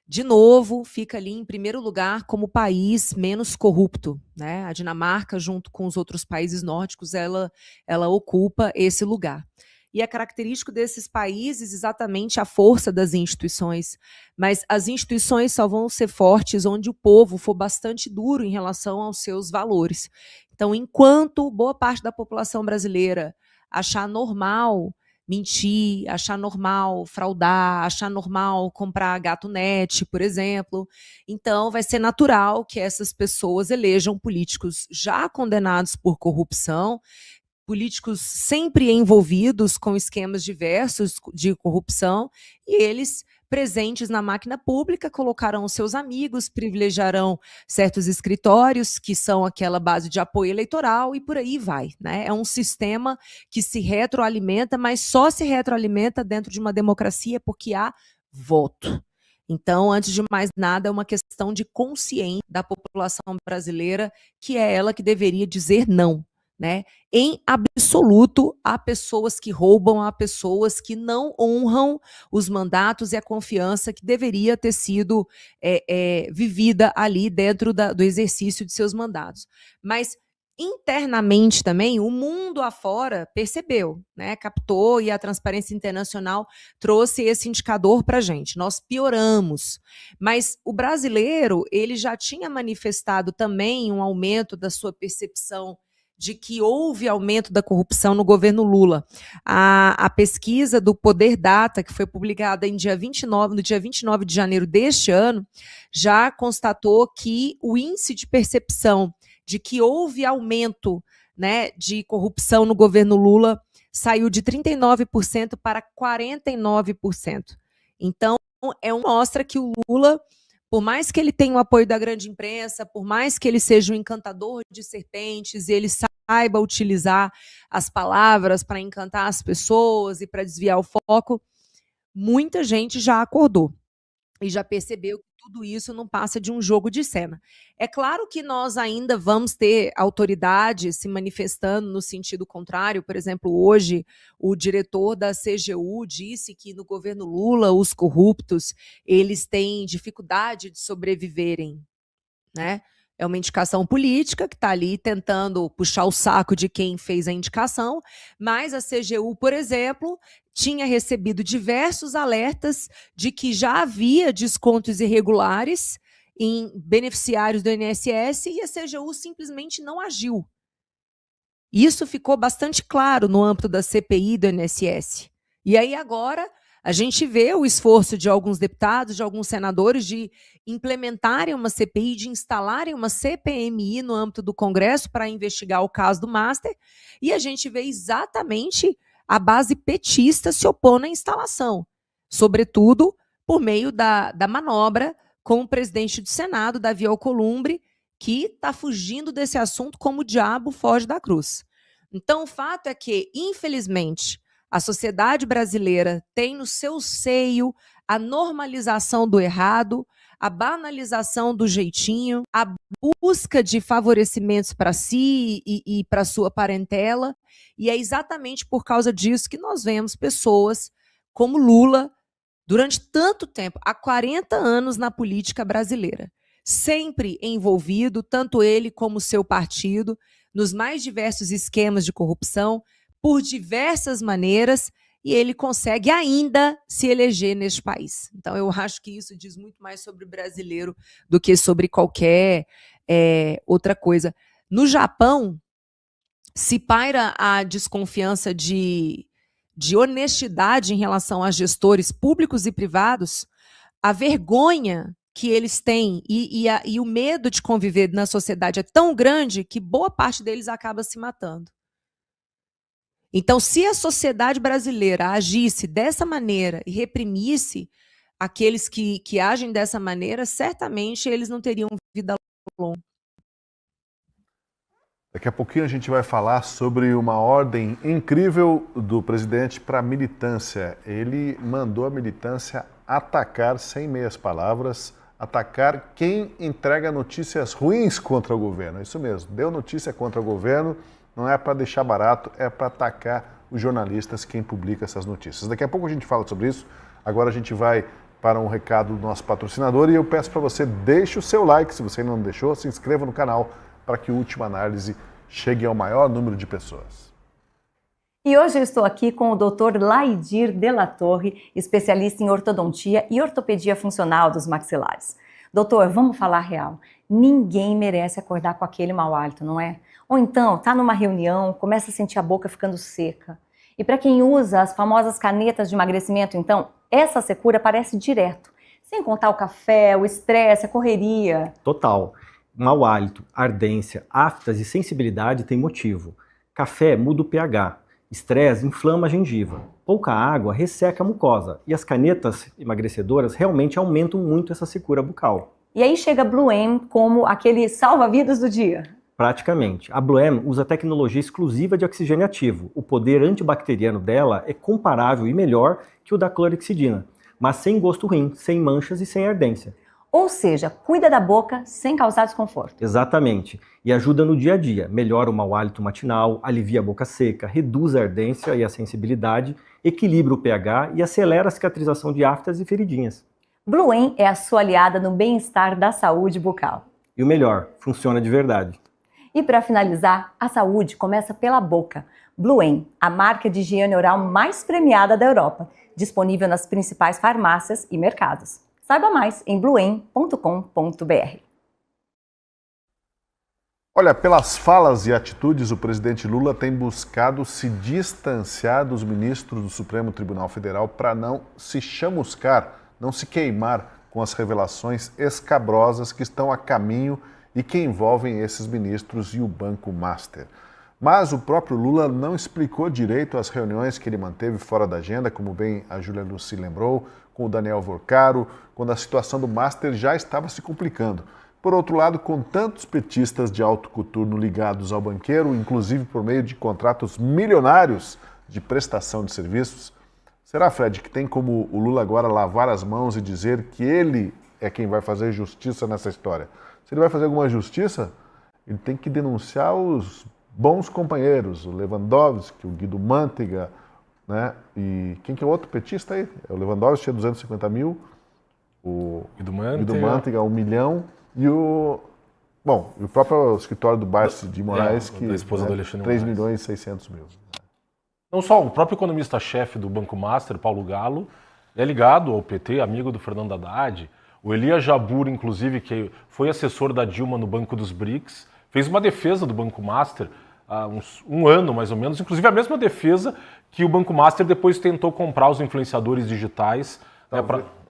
de novo, fica ali em primeiro lugar como o país menos corrupto, né? A Dinamarca, junto com os outros países nórdicos, ela ocupa esse lugar. E é característico desses países exatamente a força das instituições. Mas as instituições só vão ser fortes onde o povo for bastante duro em relação aos seus valores. Então, enquanto boa parte da população brasileira achar normal mentir, achar normal fraudar, achar normal comprar gato net, por exemplo, então vai ser natural que essas pessoas elejam políticos já condenados por corrupção, políticos sempre envolvidos com esquemas diversos de corrupção, e eles, presentes na máquina pública, colocarão seus amigos, privilegiarão certos escritórios, que são aquela base de apoio eleitoral, e por aí vai, né? É um sistema que se retroalimenta, mas só se retroalimenta dentro de uma democracia porque há voto. Então, antes de mais nada, é uma questão de consciência da população brasileira, que é ela que deveria dizer não, né? Em absoluto, há pessoas que roubam, há pessoas que não honram os mandatos e a confiança que deveria ter sido vivida ali dentro do exercício de seus mandatos. Mas internamente também, o mundo afora percebeu, né? Captou, e a Transparência Internacional trouxe esse indicador para a gente. Nós pioramos, mas o brasileiro, ele já tinha manifestado também um aumento da sua percepção de que houve aumento da corrupção no governo Lula. A pesquisa do Poder Data, que foi publicada no dia 29 de janeiro deste ano, já constatou que o índice de percepção de que houve aumento, né, de corrupção no governo Lula saiu de 39% para 49%. Então, mostra que o Lula, por mais que ele tenha o apoio da grande imprensa, por mais que ele seja um encantador de serpentes, e ele saiba utilizar as palavras para encantar as pessoas e para desviar o foco, muita gente já acordou e já percebeu que tudo isso não passa de um jogo de cena. É claro que nós ainda vamos ter autoridade se manifestando no sentido contrário. Por exemplo, hoje o diretor da CGU disse que no governo Lula os corruptos, eles têm dificuldade de sobreviverem, né? É uma indicação política que está ali tentando puxar o saco de quem fez a indicação, mas a CGU, por exemplo, tinha recebido diversos alertas de que já havia descontos irregulares em beneficiários do INSS e a CGU simplesmente não agiu. Isso ficou bastante claro no âmbito da CPI do INSS. E aí agora a gente vê o esforço de alguns deputados, de alguns senadores de implementarem uma CPI, de instalarem uma CPMI no âmbito do Congresso para investigar o caso do Master, e a gente vê exatamente a base petista se opondo à instalação, sobretudo por meio da manobra com o presidente do Senado, Davi Alcolumbre, que está fugindo desse assunto como o diabo foge da cruz. Então, o fato é que, infelizmente, a sociedade brasileira tem no seu seio a normalização do errado, a banalização do jeitinho, a busca de favorecimentos para si e para sua parentela, e é exatamente por causa disso que nós vemos pessoas como Lula, durante tanto tempo, há 40 anos na política brasileira, sempre envolvido, tanto ele como seu partido, nos mais diversos esquemas de corrupção, por diversas maneiras, e ele consegue ainda se eleger neste país. Então, eu acho que isso diz muito mais sobre o brasileiro do que sobre qualquer outra coisa. No Japão, se paira a desconfiança de honestidade em relação a gestores públicos e privados, a vergonha que eles têm e o medo de conviver na sociedade é tão grande que boa parte deles acaba se matando. Então, se a sociedade brasileira agisse dessa maneira e reprimisse aqueles que agem dessa maneira, certamente eles não teriam vida longa. Daqui a pouquinho a gente vai falar sobre uma ordem incrível do presidente para a militância. Ele mandou a militância atacar, sem meias palavras, atacar quem entrega notícias ruins contra o governo. É isso mesmo, deu notícia contra o governo, não é para deixar barato, é para atacar os jornalistas, quem publica essas notícias. Daqui a pouco a gente fala sobre isso. Agora a gente vai para um recado do nosso patrocinador e eu peço para você, deixe o seu like, se você ainda não deixou, se inscreva no canal para que o Última Análise chegue ao maior número de pessoas. E hoje eu estou aqui com o Dr. Laidir de la Torre, especialista em ortodontia e ortopedia funcional dos maxilares. Doutor, vamos falar real. Ninguém merece acordar com aquele mau hálito, não é? Ou então, tá numa reunião, começa a sentir a boca ficando seca. E para quem usa as famosas canetas de emagrecimento, então, essa secura aparece direto. Sem contar o café, o estresse, a correria. Total. Mau hálito, ardência, aftas e sensibilidade tem motivo. Café muda o pH. Estresse inflama a gengiva. Pouca água resseca a mucosa. E as canetas emagrecedoras realmente aumentam muito essa secura bucal. E aí chega a Bluem como aquele salva-vidas do dia. Praticamente. A Bluem usa tecnologia exclusiva de oxigênio ativo. O poder antibacteriano dela é comparável e melhor que o da clorexidina, mas sem gosto ruim, sem manchas e sem ardência. Ou seja, cuida da boca sem causar desconforto. Exatamente. E ajuda no dia a dia. Melhora o mau hálito matinal, alivia a boca seca, reduz a ardência e a sensibilidade, equilibra o pH e acelera a cicatrização de aftas e feridinhas. Bluem é a sua aliada no bem-estar da saúde bucal. E o melhor, funciona de verdade. E para finalizar, a saúde começa pela boca. Bluem, a marca de higiene oral mais premiada da Europa, disponível nas principais farmácias e mercados. Saiba mais em bluem.com.br. Olha, pelas falas e atitudes, o presidente Lula tem buscado se distanciar dos ministros do Supremo Tribunal Federal para não se chamuscar, não se queimar com as revelações escabrosas que estão a caminho e que envolvem esses ministros e o Banco Master. Mas o próprio Lula não explicou direito as reuniões que ele manteve fora da agenda, como bem a Júlia Luci lembrou, com o Daniel Vorcaro, quando a situação do Master já estava se complicando. Por outro lado, com tantos petistas de alto coturno ligados ao banqueiro, inclusive por meio de contratos milionários de prestação de serviços, será, Fred, que tem como o Lula agora lavar as mãos e dizer que ele é quem vai fazer justiça nessa história? Se ele vai fazer alguma justiça, ele tem que denunciar os bons companheiros, o Lewandowski, o Guido Mantega, né? E quem que é o outro petista aí? O Lewandowski tinha 250 mil, o Guido Mantega 1 milhão e o próprio escritório do Barsi de Moraes, que da esposa do Alexandre 3 Moraes. milhões e 600 mil. Não só, o próprio economista-chefe do Banco Master, Paulo Galo, é ligado ao PT, amigo do Fernando Haddad. O Elias Jabbour, inclusive, que foi assessor da Dilma no Banco dos BRICS, fez uma defesa do Banco Master há um ano, mais ou menos, inclusive a mesma defesa que o Banco Master depois tentou comprar os influenciadores digitais.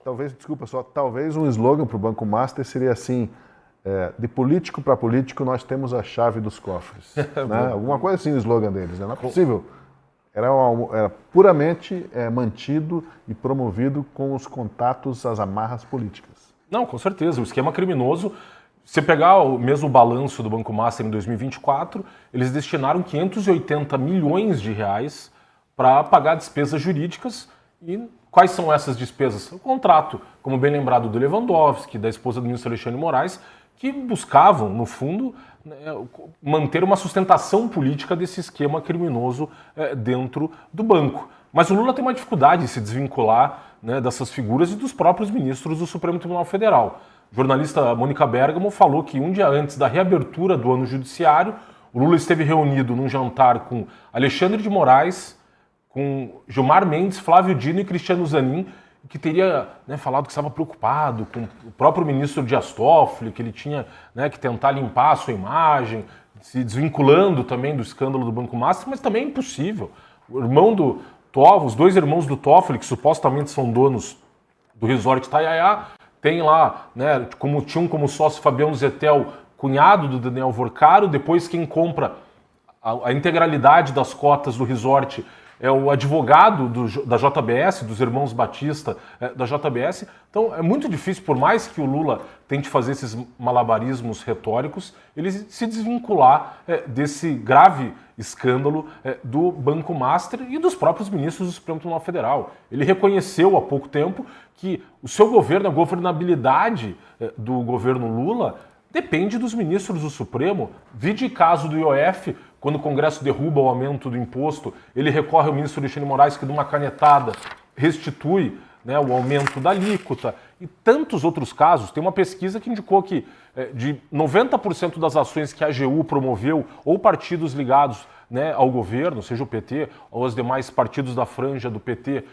Talvez um slogan para o Banco Master seria assim, de político para político nós temos a chave dos cofres. Né? Alguma coisa assim o slogan deles, né? Não é possível. Era puramente mantido e promovido com os contatos, as amarras políticas. Não, com certeza. O esquema criminoso, se pegar o mesmo balanço do Banco Master em 2024, eles destinaram 580 milhões de reais para pagar despesas jurídicas. E quais são essas despesas? O contrato, como bem lembrado, do Lewandowski, da esposa do ministro Alexandre de Moraes, que buscavam, no fundo, manter uma sustentação política desse esquema criminoso dentro do banco. Mas o Lula tem uma dificuldade de se desvincular, né, dessas figuras e dos próprios ministros do Supremo Tribunal Federal. A jornalista Mônica Bergamo falou que um dia antes da reabertura do ano judiciário, o Lula esteve reunido num jantar com Alexandre de Moraes, com Gilmar Mendes, Flávio Dino e Cristiano Zanin, que teria, né, falado que estava preocupado com o próprio ministro Dias Toffoli, que ele tinha, né, que tentar limpar a sua imagem, se desvinculando também do escândalo do Banco Master, mas também é impossível. Os dois irmãos do Toffoli, que supostamente são donos do resort Itaiaia, tem lá, né, tinham como sócio Fabiano Zettel, cunhado do Daniel Vorcaro. Depois quem compra a integralidade das cotas do resort é o advogado da JBS, dos irmãos Batista da JBS. Então é muito difícil, por mais que o Lula tente fazer esses malabarismos retóricos, ele se desvincular desse grave escândalo do Banco Master e dos próprios ministros do Supremo Tribunal Federal. Ele reconheceu há pouco tempo que o seu governo, a governabilidade do governo Lula, depende dos ministros do Supremo. Vide caso do IOF, quando o Congresso derruba o aumento do imposto, ele recorre ao ministro Alexandre de Moraes, que de uma canetada restitui, né, o aumento da alíquota, e tantos outros casos. Tem uma pesquisa que indicou que de 90% das ações que a AGU promoveu, ou partidos ligados, né, ao governo, seja o PT ou os demais partidos da franja do PT,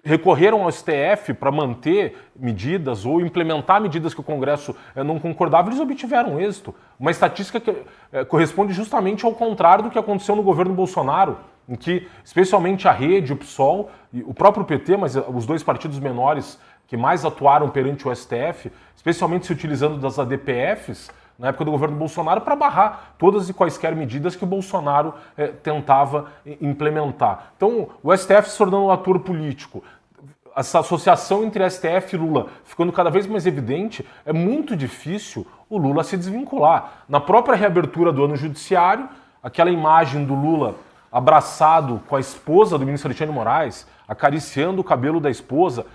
recorreram ao STF para manter medidas ou implementar medidas que o Congresso não concordava, eles obtiveram êxito. Uma estatística que corresponde justamente ao contrário do que aconteceu no governo Bolsonaro, em que, especialmente a Rede, o PSOL e o próprio PT, mas os dois partidos menores que mais atuaram perante o STF, especialmente se utilizando das ADPFs, na época do governo Bolsonaro, para barrar todas e quaisquer medidas que o Bolsonaro tentava implementar. Então, o STF se tornando um ator político, essa associação entre STF e Lula ficando cada vez mais evidente, é muito difícil o Lula se desvincular. Na própria reabertura do ano judiciário, aquela imagem do Lula abraçado com a esposa do ministro Alexandre de Moraes, acariciando o cabelo da esposa,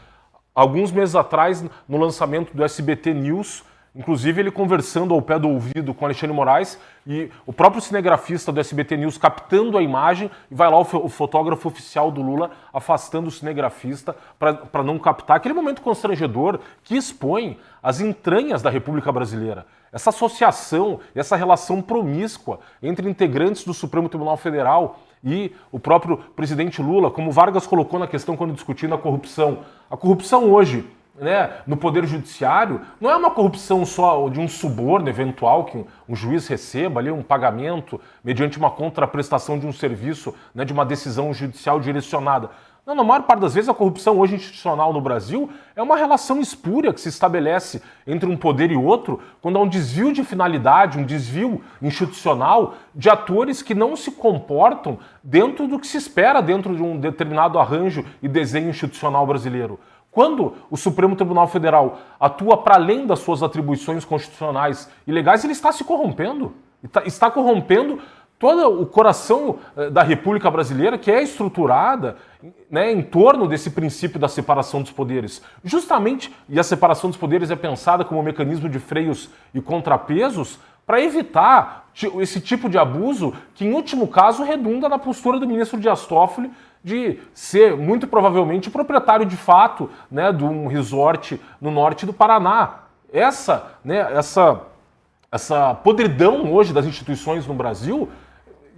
alguns meses atrás, no lançamento do SBT News, inclusive ele conversando ao pé do ouvido com Alexandre de Moraes, e o próprio cinegrafista do SBT News captando a imagem, e vai lá o fotógrafo oficial do Lula afastando o cinegrafista para não captar aquele momento constrangedor que expõe as entranhas da República Brasileira. Essa associação, essa relação promíscua entre integrantes do Supremo Tribunal Federal e o próprio presidente Lula, como Vargas colocou na questão quando discutindo a corrupção. A corrupção hoje, né, no Poder Judiciário, não é uma corrupção só de um suborno eventual que um juiz receba ali, um pagamento mediante uma contraprestação de um serviço, né, de uma decisão judicial direcionada. Não, na maior parte das vezes a corrupção hoje institucional no Brasil é uma relação espúria que se estabelece entre um poder e outro quando há um desvio de finalidade, um desvio institucional de atores que não se comportam dentro do que se espera dentro de um determinado arranjo e desenho institucional brasileiro. Quando o Supremo Tribunal Federal atua para além das suas atribuições constitucionais e legais, ele está se corrompendo. Está corrompendo todo o coração da República Brasileira, que é estruturada, né, em torno desse princípio da separação dos poderes. Justamente, e a separação dos poderes é pensada como um mecanismo de freios e contrapesos para evitar esse tipo de abuso que, em último caso, redunda na postura do ministro Dias Toffoli de ser, muito provavelmente, proprietário de fato, né, de um resort no norte do Paraná. Essa podridão hoje das instituições no Brasil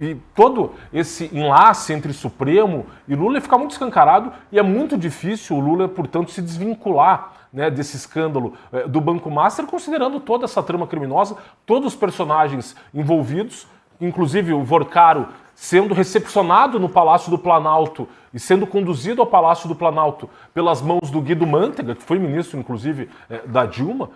e todo esse enlace entre Supremo e Lula fica muito escancarado e é muito difícil o Lula, portanto, se desvincular né, desse escândalo do Banco Master, considerando toda essa trama criminosa, todos os personagens envolvidos, inclusive o Vorcaro sendo recepcionado no Palácio do Planalto e sendo conduzido ao Palácio do Planalto pelas mãos do Guido Mantega, que foi ministro, inclusive, da Dilma,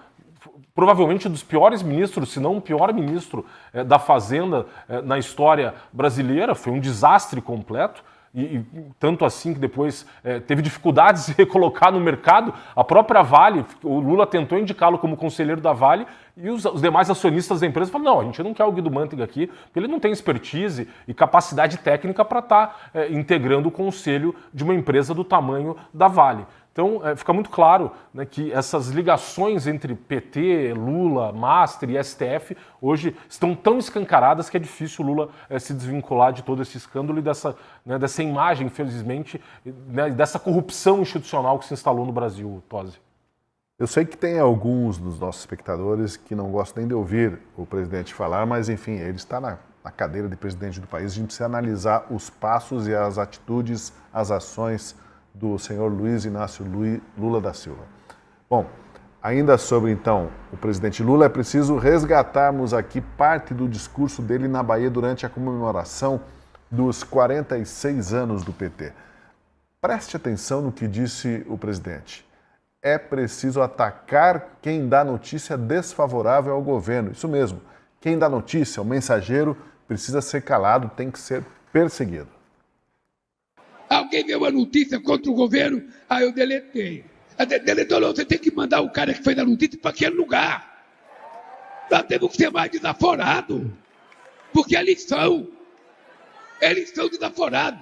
provavelmente um dos piores ministros, se não o pior ministro da Fazenda na história brasileira, foi um desastre completo. E tanto assim que depois teve dificuldades de recolocar no mercado. A própria Vale, o Lula tentou indicá-lo como conselheiro da Vale e os demais acionistas da empresa falaram, não, a gente não quer o Guido Mantega aqui, porque ele não tem expertise e capacidade técnica para estar integrando o conselho de uma empresa do tamanho da Vale. Então, fica muito claro, né, que essas ligações entre PT, Lula, Master e STF hoje estão tão escancaradas que é difícil o Lula se desvincular de todo esse escândalo e dessa imagem, infelizmente, né, dessa corrupção institucional que se instalou no Brasil, Tosi. Eu sei que tem alguns dos nossos espectadores que não gostam nem de ouvir o presidente falar, mas enfim, ele está na cadeira de presidente do país, a gente precisa analisar os passos e as atitudes, as ações do senhor Luiz Inácio Lula da Silva. Bom, ainda sobre, então, o presidente Lula, é preciso resgatarmos aqui parte do discurso dele na Bahia durante a comemoração dos 46 anos do PT. Preste atenção no que disse o presidente. É preciso atacar quem dá notícia desfavorável ao governo. Isso mesmo, quem dá notícia, o mensageiro, precisa ser calado, tem que ser perseguido. Alguém deu uma notícia contra o governo, eu deletei. Deletou não, você tem que mandar o cara que fez a notícia para aquele lugar. Nós temos que ser mais desaforados. Porque eles são desaforados.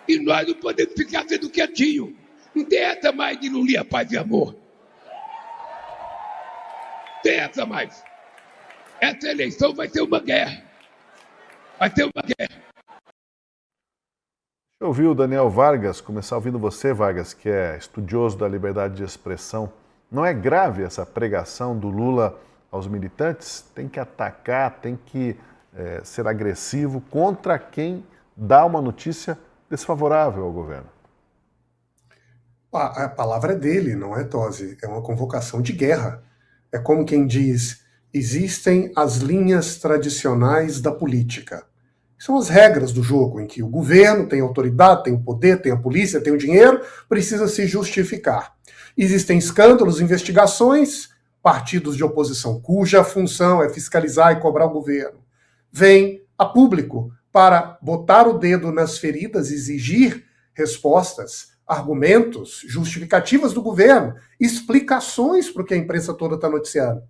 E nós não podemos ficar sendo quietinhos. Não tem essa mais de Lulinha, paz e amor. Tem essa mais. Essa eleição vai ser uma guerra. Vai ser uma guerra. Eu ouvi o Daniel Vargas, começar ouvindo você, Vargas, que é estudioso da liberdade de expressão. Não é grave essa pregação do Lula aos militantes? Tem que atacar, tem que ser agressivo contra quem dá uma notícia desfavorável ao governo. A palavra é dele, não é, Tosi? É uma convocação de guerra. É como quem diz, existem as linhas tradicionais da política. São as regras do jogo, em que o governo tem autoridade, tem o poder, tem a polícia, tem o dinheiro, precisa se justificar. Existem escândalos, investigações, partidos de oposição, cuja função é fiscalizar e cobrar o governo. Vem a público para botar o dedo nas feridas, exigir respostas, argumentos, justificativas do governo, explicações para o que a imprensa toda está noticiando.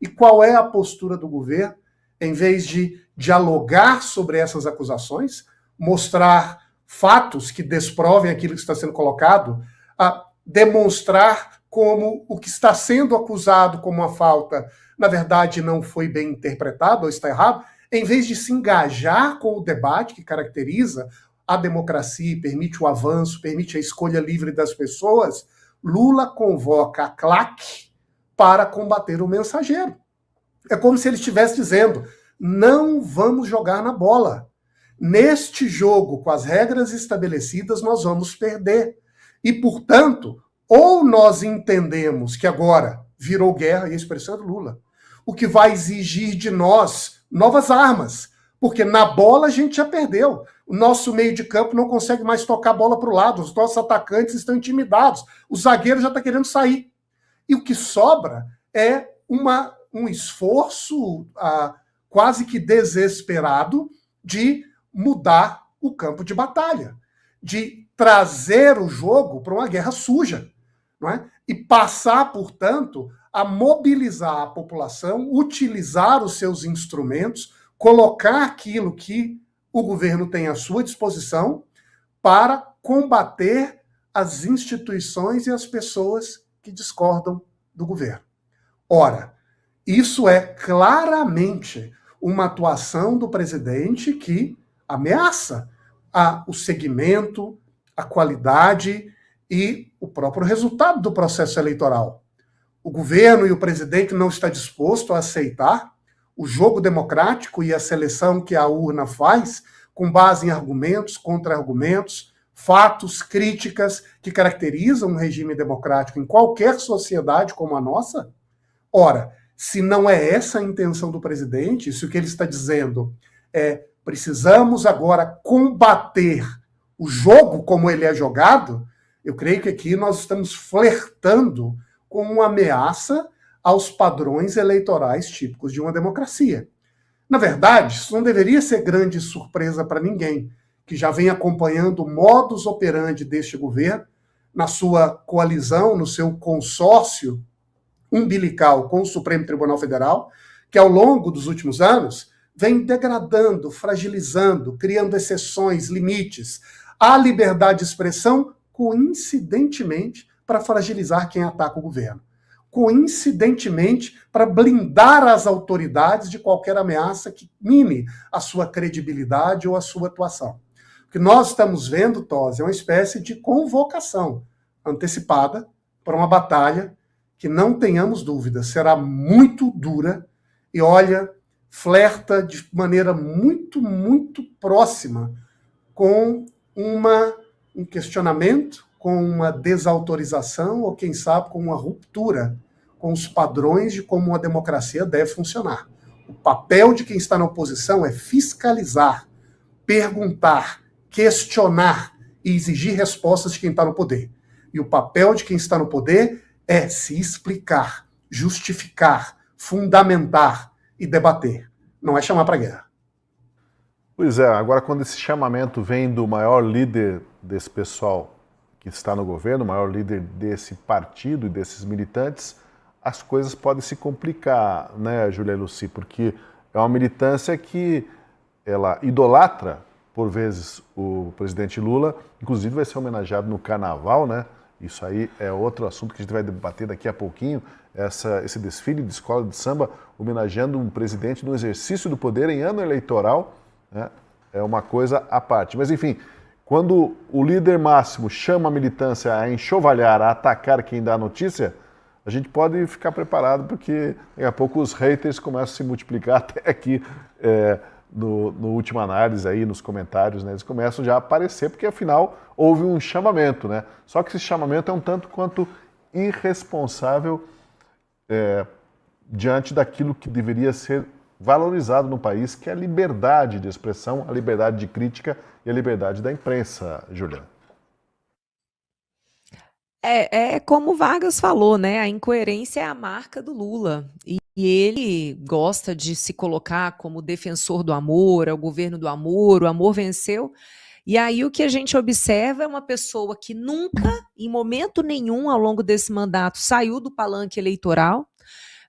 E qual é a postura do governo? Em vez de dialogar sobre essas acusações, mostrar fatos que desprovem aquilo que está sendo colocado, a demonstrar como o que está sendo acusado como uma falta, na verdade, não foi bem interpretado ou está errado, em vez de se engajar com o debate que caracteriza a democracia e permite o avanço, permite a escolha livre das pessoas, Lula convoca a claque para combater o mensageiro. É como se ele estivesse dizendo, não vamos jogar na bola. Neste jogo, com as regras estabelecidas, nós vamos perder. E, portanto, ou nós entendemos que agora virou guerra, e a expressão é do Lula, o que vai exigir de nós novas armas, porque na bola a gente já perdeu. O nosso meio de campo não consegue mais tocar a bola para o lado, os nossos atacantes estão intimidados, o zagueiro já está querendo sair. E o que sobra é um esforço quase que desesperado de mudar o campo de batalha, de trazer o jogo para uma guerra suja, não é? E passar, portanto, a mobilizar a população, utilizar os seus instrumentos, colocar aquilo que o governo tem à sua disposição para combater as instituições e as pessoas que discordam do governo. Ora, isso é claramente uma atuação do presidente que ameaça o segmento, a qualidade e o próprio resultado do processo eleitoral. O governo e o presidente não estão dispostos a aceitar o jogo democrático e a seleção que a urna faz com base em argumentos, contra-argumentos, fatos, críticas que caracterizam um regime democrático em qualquer sociedade como a nossa? Ora, se não é essa a intenção do presidente, se o que ele está dizendo é precisamos agora combater o jogo como ele é jogado, eu creio que aqui nós estamos flertando com uma ameaça aos padrões eleitorais típicos de uma democracia. Na verdade, isso não deveria ser grande surpresa para ninguém, que já vem acompanhando o modus operandi deste governo, na sua coalizão, no seu consórcio umbilical com o Supremo Tribunal Federal, que ao longo dos últimos anos vem degradando, fragilizando, criando exceções, limites à liberdade de expressão, coincidentemente para fragilizar quem ataca o governo. Coincidentemente para blindar as autoridades de qualquer ameaça que mine a sua credibilidade ou a sua atuação. O que nós estamos vendo, Tosi, é uma espécie de convocação antecipada para uma batalha que, não tenhamos dúvida, será muito dura e, olha, flerta de maneira muito, muito próxima com um questionamento, com uma desautorização ou, quem sabe, com uma ruptura com os padrões de como uma democracia deve funcionar. O papel de quem está na oposição é fiscalizar, perguntar, questionar e exigir respostas de quem está no poder. E o papel de quem está no poder é se explicar, justificar, fundamentar e debater. Não é chamar para a guerra. Pois é, agora quando esse chamamento vem do maior líder desse pessoal que está no governo, o maior líder desse partido e desses militantes, as coisas podem se complicar, né, Júlia Lucy? Porque é uma militância que ela idolatra, por vezes, o presidente Lula, inclusive vai ser homenageado no Carnaval, né? Isso aí é outro assunto que a gente vai debater daqui a pouquinho, esse desfile de escola de samba homenageando um presidente no exercício do poder em ano eleitoral, né? É uma coisa à parte. Mas, enfim, quando o líder máximo chama a militância a enxovalhar, a atacar quem dá a notícia, a gente pode ficar preparado, porque daqui a pouco os haters começam a se multiplicar até aqui no última análise, aí, nos comentários, né? Eles começam já a aparecer, porque afinal houve um chamamento, né? Só que esse chamamento é um tanto quanto irresponsável diante daquilo que deveria ser valorizado no país, que é a liberdade de expressão, a liberdade de crítica e a liberdade da imprensa, Júlia. É como o Vargas falou, né? A incoerência é a marca do Lula. E ele gosta de se colocar como defensor do amor, é o governo do amor, o amor venceu. E aí o que a gente observa é uma pessoa que nunca, em momento nenhum, ao longo desse mandato, saiu do palanque eleitoral,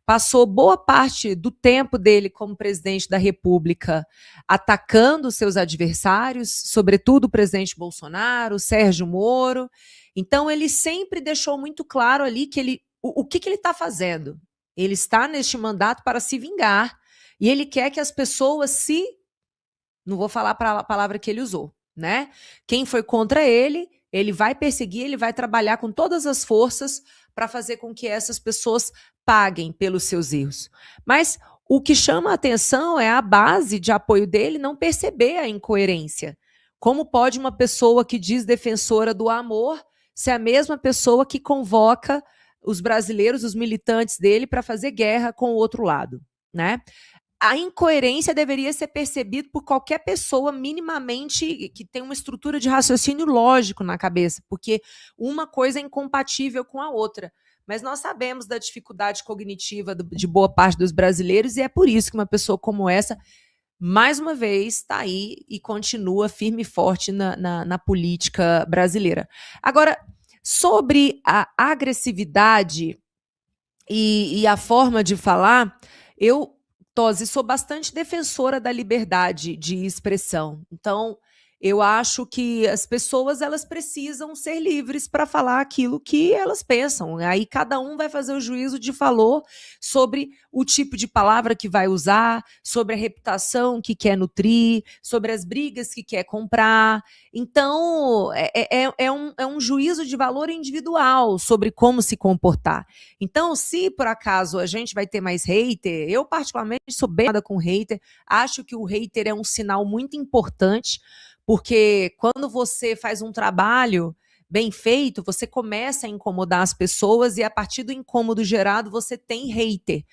passou boa parte do tempo dele como presidente da República atacando seus adversários, sobretudo o presidente Bolsonaro, Sérgio Moro. Então, ele sempre deixou muito claro ali que o que ele está fazendo. Ele está neste mandato para se vingar e ele quer que as pessoas não vou falar a palavra que ele usou, né? Quem foi contra ele vai perseguir, ele vai trabalhar com todas as forças para fazer com que essas pessoas paguem pelos seus erros. Mas o que chama a atenção é a base de apoio dele não perceber a incoerência. Como pode uma pessoa que diz defensora do amor ser a mesma pessoa que convoca os brasileiros, os militantes dele, para fazer guerra com o outro lado, né? A incoerência deveria ser percebida por qualquer pessoa minimamente que tem uma estrutura de raciocínio lógico na cabeça, porque uma coisa é incompatível com a outra. Mas nós sabemos da dificuldade cognitiva de boa parte dos brasileiros e é por isso que uma pessoa como essa, mais uma vez, está aí e continua firme e forte na política brasileira. Agora, sobre a agressividade e a forma de falar, eu, Tosi, sou bastante defensora da liberdade de expressão. Então, eu acho que as pessoas elas precisam ser livres para falar aquilo que elas pensam. Aí cada um vai fazer o juízo de valor sobre o tipo de palavra que vai usar, sobre a reputação que quer nutrir, sobre as brigas que quer comprar. Então, é um juízo de valor individual sobre como se comportar. Então, se por acaso a gente vai ter mais hater, eu particularmente sou bem nada com hater, acho que o hater é um sinal muito importante, Porque quando você faz um trabalho bem feito, você começa a incomodar as pessoas e a partir do incômodo gerado você tem hater.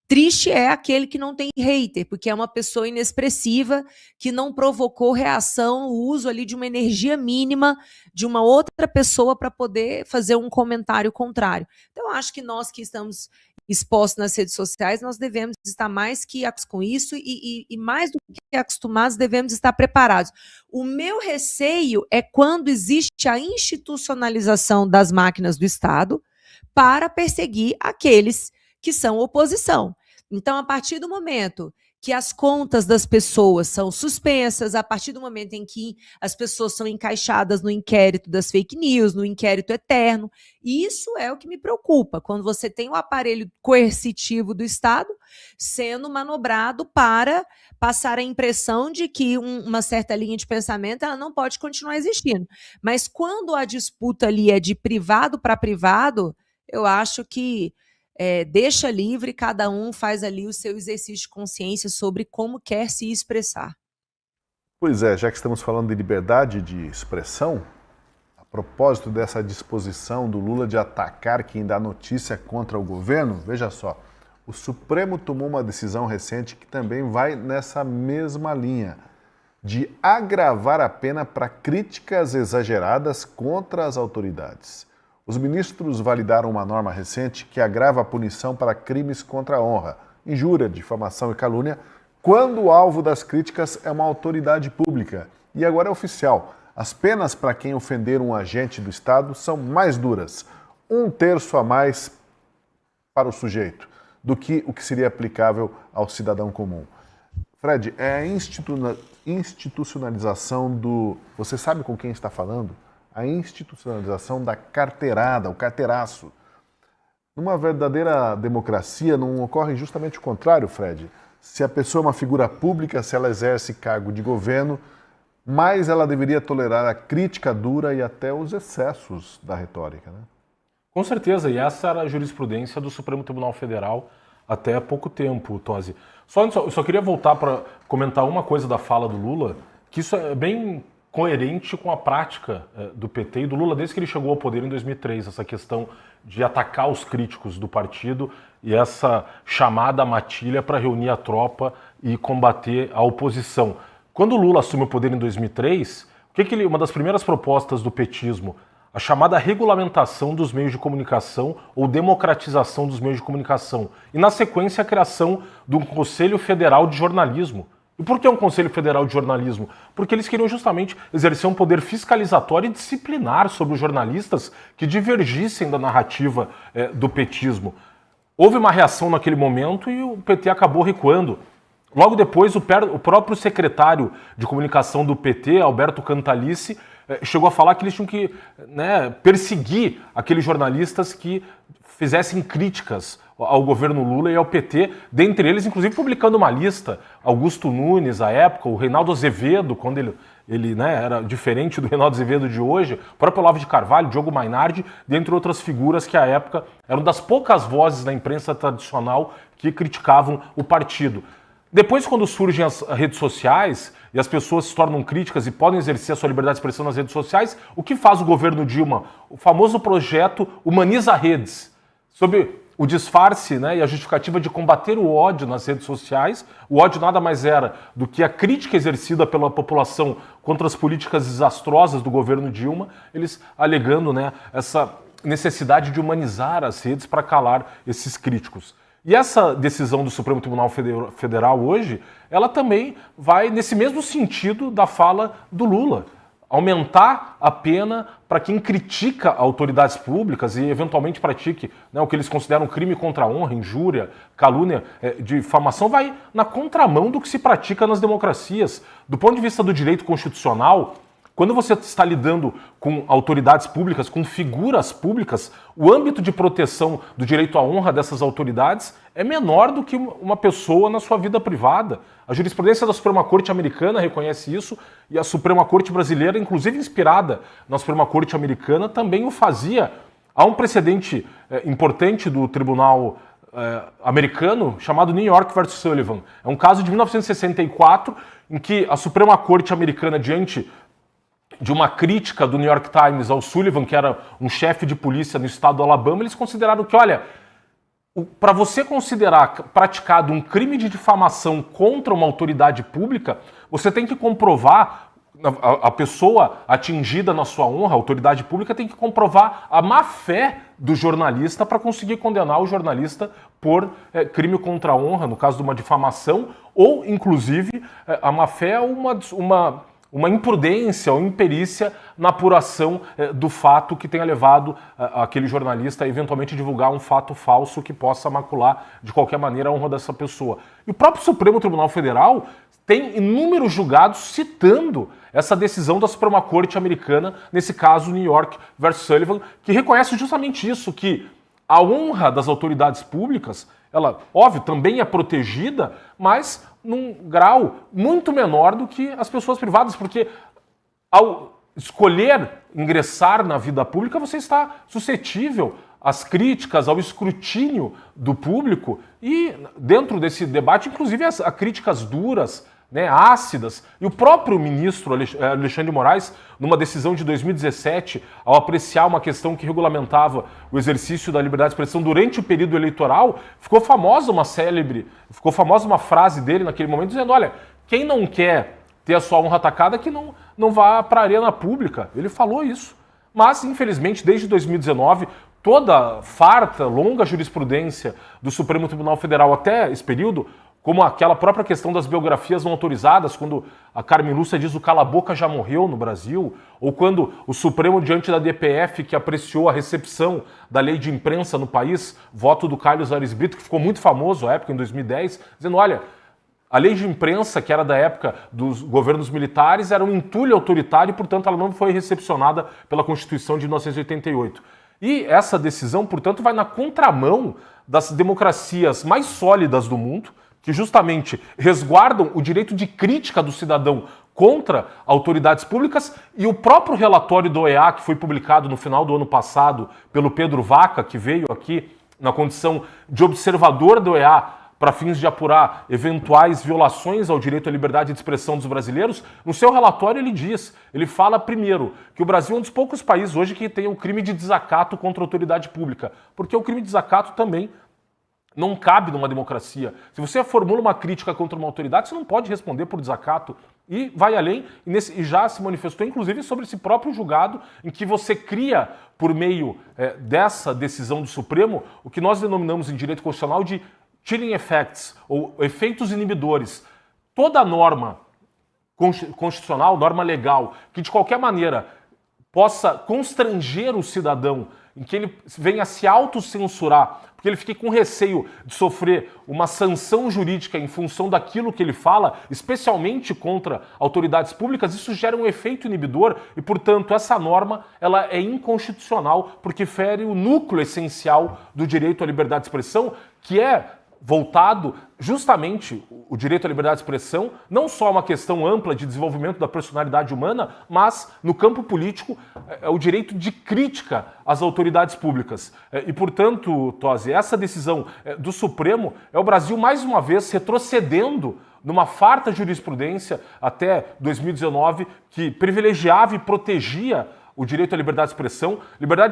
Triste é aquele que não tem hater, porque é uma pessoa inexpressiva, que não provocou reação, o uso ali de uma energia mínima de uma outra pessoa para poder fazer um comentário contrário. Então, eu acho que nós que estamos expostos nas redes sociais, nós devemos estar mais que acostumados com isso e mais do que acostumados, devemos estar preparados. O meu receio é quando existe a institucionalização das máquinas do Estado para perseguir aqueles que são oposição. Então, a partir do momento que as contas das pessoas são suspensas, a partir do momento em que as pessoas são encaixadas no inquérito das fake news, no inquérito eterno, isso é o que me preocupa, quando você tem o aparelho coercitivo do Estado sendo manobrado para passar a impressão de que uma certa linha de pensamento ela não pode continuar existindo. Mas quando a disputa ali é de privado para privado, eu acho que deixa livre, cada um faz ali o seu exercício de consciência sobre como quer se expressar. Pois é, já que estamos falando de liberdade de expressão, a propósito dessa disposição do Lula de atacar quem dá notícia contra o governo, veja só, o Supremo tomou uma decisão recente que também vai nessa mesma linha, de agravar a pena para críticas exageradas contra as autoridades. Os ministros validaram uma norma recente que agrava a punição para crimes contra a honra, injúria, difamação e calúnia, quando o alvo das críticas é uma autoridade pública. E agora é oficial. As penas para quem ofender um agente do Estado são mais duras, 1/3 a mais para o sujeito, do que o que seria aplicável ao cidadão comum. Fred, é a institucionalização do... Você sabe com quem está falando? A institucionalização da carteirada, o carteiraço. Numa verdadeira democracia não ocorre justamente o contrário, Fred. Se a pessoa é uma figura pública, se ela exerce cargo de governo, mais ela deveria tolerar a crítica dura e até os excessos da retórica, né? Com certeza, e essa era a jurisprudência do Supremo Tribunal Federal até há pouco tempo, Tosi. Só queria voltar para comentar uma coisa da fala do Lula, que isso é bem coerente com a prática do PT e do Lula desde que ele chegou ao poder em 2003, essa questão de atacar os críticos do partido e essa chamada matilha para reunir a tropa e combater a oposição. Quando o Lula assume o poder em 2003, uma das primeiras propostas do petismo, a chamada regulamentação dos meios de comunicação ou democratização dos meios de comunicação, e na sequência a criação de um Conselho Federal de Jornalismo. E por que um Conselho Federal de Jornalismo? Porque eles queriam justamente exercer um poder fiscalizatório e disciplinar sobre os jornalistas que divergissem da narrativa do petismo. Houve uma reação naquele momento e o PT acabou recuando. Logo depois, o próprio secretário de comunicação do PT, Alberto Cantalice, chegou a falar que eles tinham que perseguir aqueles jornalistas que fizessem críticas ao governo Lula e ao PT, dentre eles, inclusive, publicando uma lista. Augusto Nunes, à época, o Reinaldo Azevedo, quando ele era diferente do Reinaldo Azevedo de hoje, o próprio Olavo de Carvalho, Diogo Mainardi, dentre outras figuras que, à época, eram das poucas vozes na imprensa tradicional que criticavam o partido. Depois, quando surgem as redes sociais e as pessoas se tornam críticas e podem exercer a sua liberdade de expressão nas redes sociais, o que faz o governo Dilma? O famoso projeto Humaniza Redes, sob o disfarce e a justificativa de combater o ódio nas redes sociais. O ódio nada mais era do que a crítica exercida pela população contra as políticas desastrosas do governo Dilma, eles alegando essa necessidade de humanizar as redes para calar esses críticos. E essa decisão do Supremo Tribunal Federal hoje, ela também vai nesse mesmo sentido da fala do Lula. Aumentar a pena para quem critica autoridades públicas e eventualmente pratique o que eles consideram crime contra a honra, injúria, calúnia, difamação, vai na contramão do que se pratica nas democracias. Do ponto de vista do direito constitucional, quando você está lidando com autoridades públicas, com figuras públicas, o âmbito de proteção do direito à honra dessas autoridades é menor do que uma pessoa na sua vida privada. A jurisprudência da Suprema Corte americana reconhece isso e a Suprema Corte brasileira, inclusive inspirada na Suprema Corte americana, também o fazia. Há um precedente importante do Tribunal americano chamado New York versus Sullivan. É um caso de 1964 em que a Suprema Corte americana, diante de uma crítica do New York Times ao Sullivan, que era um chefe de polícia no estado do Alabama, eles consideraram que, olha, para você considerar praticado um crime de difamação contra uma autoridade pública, você tem que comprovar, a pessoa atingida na sua honra, a autoridade pública, tem que comprovar a má-fé do jornalista para conseguir condenar o jornalista por crime contra a honra, no caso de uma difamação, ou, inclusive, a má-fé é uma imprudência ou imperícia na apuração do fato que tenha levado aquele jornalista a eventualmente divulgar um fato falso que possa macular de qualquer maneira a honra dessa pessoa. E o próprio Supremo Tribunal Federal tem inúmeros julgados citando essa decisão da Suprema Corte americana, nesse caso New York versus Sullivan, que reconhece justamente isso, que a honra das autoridades públicas, ela, óbvio, também é protegida, mas num grau muito menor do que as pessoas privadas, porque ao escolher ingressar na vida pública, você está suscetível às críticas, ao escrutínio do público e, dentro desse debate, inclusive a críticas duras, ácidas. E o próprio ministro Alexandre de Moraes, numa decisão de 2017, ao apreciar uma questão que regulamentava o exercício da liberdade de expressão durante o período eleitoral, ficou famosa uma frase dele naquele momento, dizendo, olha, quem não quer ter a sua honra atacada, que não vá para a arena pública. Ele falou isso. Mas, infelizmente, desde 2019, toda farta, longa jurisprudência do Supremo Tribunal Federal até esse período, como aquela própria questão das biografias não autorizadas, quando a Carmen Lúcia diz o cala-boca já morreu no Brasil, ou quando o Supremo, diante da DPF, que apreciou a recepção da lei de imprensa no país, voto do Carlos Aires Brito, que ficou muito famoso à época, em 2010, dizendo, olha, a lei de imprensa, que era da época dos governos militares, era um entulho autoritário e, portanto, ela não foi recepcionada pela Constituição de 1988. E essa decisão, portanto, vai na contramão das democracias mais sólidas do mundo, que justamente resguardam o direito de crítica do cidadão contra autoridades públicas, e o próprio relatório do OEA, que foi publicado no final do ano passado pelo Pedro Vaca, que veio aqui na condição de observador do OEA para fins de apurar eventuais violações ao direito à liberdade de expressão dos brasileiros, no seu relatório ele fala primeiro que o Brasil é um dos poucos países hoje que tem o crime de desacato contra a autoridade pública, porque o crime de desacato também não cabe numa democracia. Se você formula uma crítica contra uma autoridade, você não pode responder por desacato. E vai além, e já se manifestou, inclusive, sobre esse próprio julgado, em que você cria, por meio dessa decisão do Supremo, o que nós denominamos em direito constitucional de chilling effects, ou efeitos inibidores. Toda norma constitucional, norma legal, que de qualquer maneira possa constranger o cidadão, em que ele venha a se autocensurar, porque ele fique com receio de sofrer uma sanção jurídica em função daquilo que ele fala, especialmente contra autoridades públicas, isso gera um efeito inibidor e, portanto, essa norma ela é inconstitucional porque fere o núcleo essencial do direito à liberdade de expressão, que é voltado justamente o direito à liberdade de expressão, não só uma questão ampla de desenvolvimento da personalidade humana, mas no campo político é o direito de crítica às autoridades públicas. E, portanto, Tosi, essa decisão do Supremo é o Brasil, mais uma vez, retrocedendo numa farta jurisprudência até 2019 que privilegiava e protegia o direito à liberdade de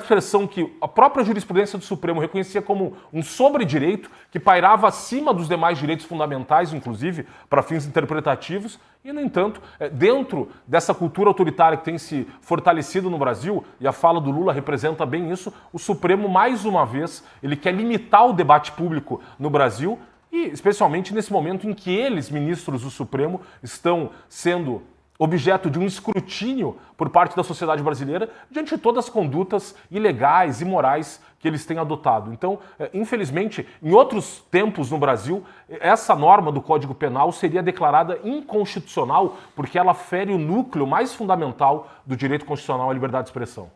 expressão que a própria jurisprudência do Supremo reconhecia como um sobredireito que pairava acima dos demais direitos fundamentais, inclusive, para fins interpretativos. E, no entanto, dentro dessa cultura autoritária que tem se fortalecido no Brasil, e a fala do Lula representa bem isso, o Supremo, mais uma vez, ele quer limitar o debate público no Brasil, e especialmente nesse momento em que eles, ministros do Supremo, estão sendo objeto de um escrutínio por parte da sociedade brasileira diante de todas as condutas ilegais e imorais que eles têm adotado. Então, infelizmente, em outros tempos no Brasil, essa norma do Código Penal seria declarada inconstitucional porque ela fere o núcleo mais fundamental do direito constitucional à liberdade de expressão.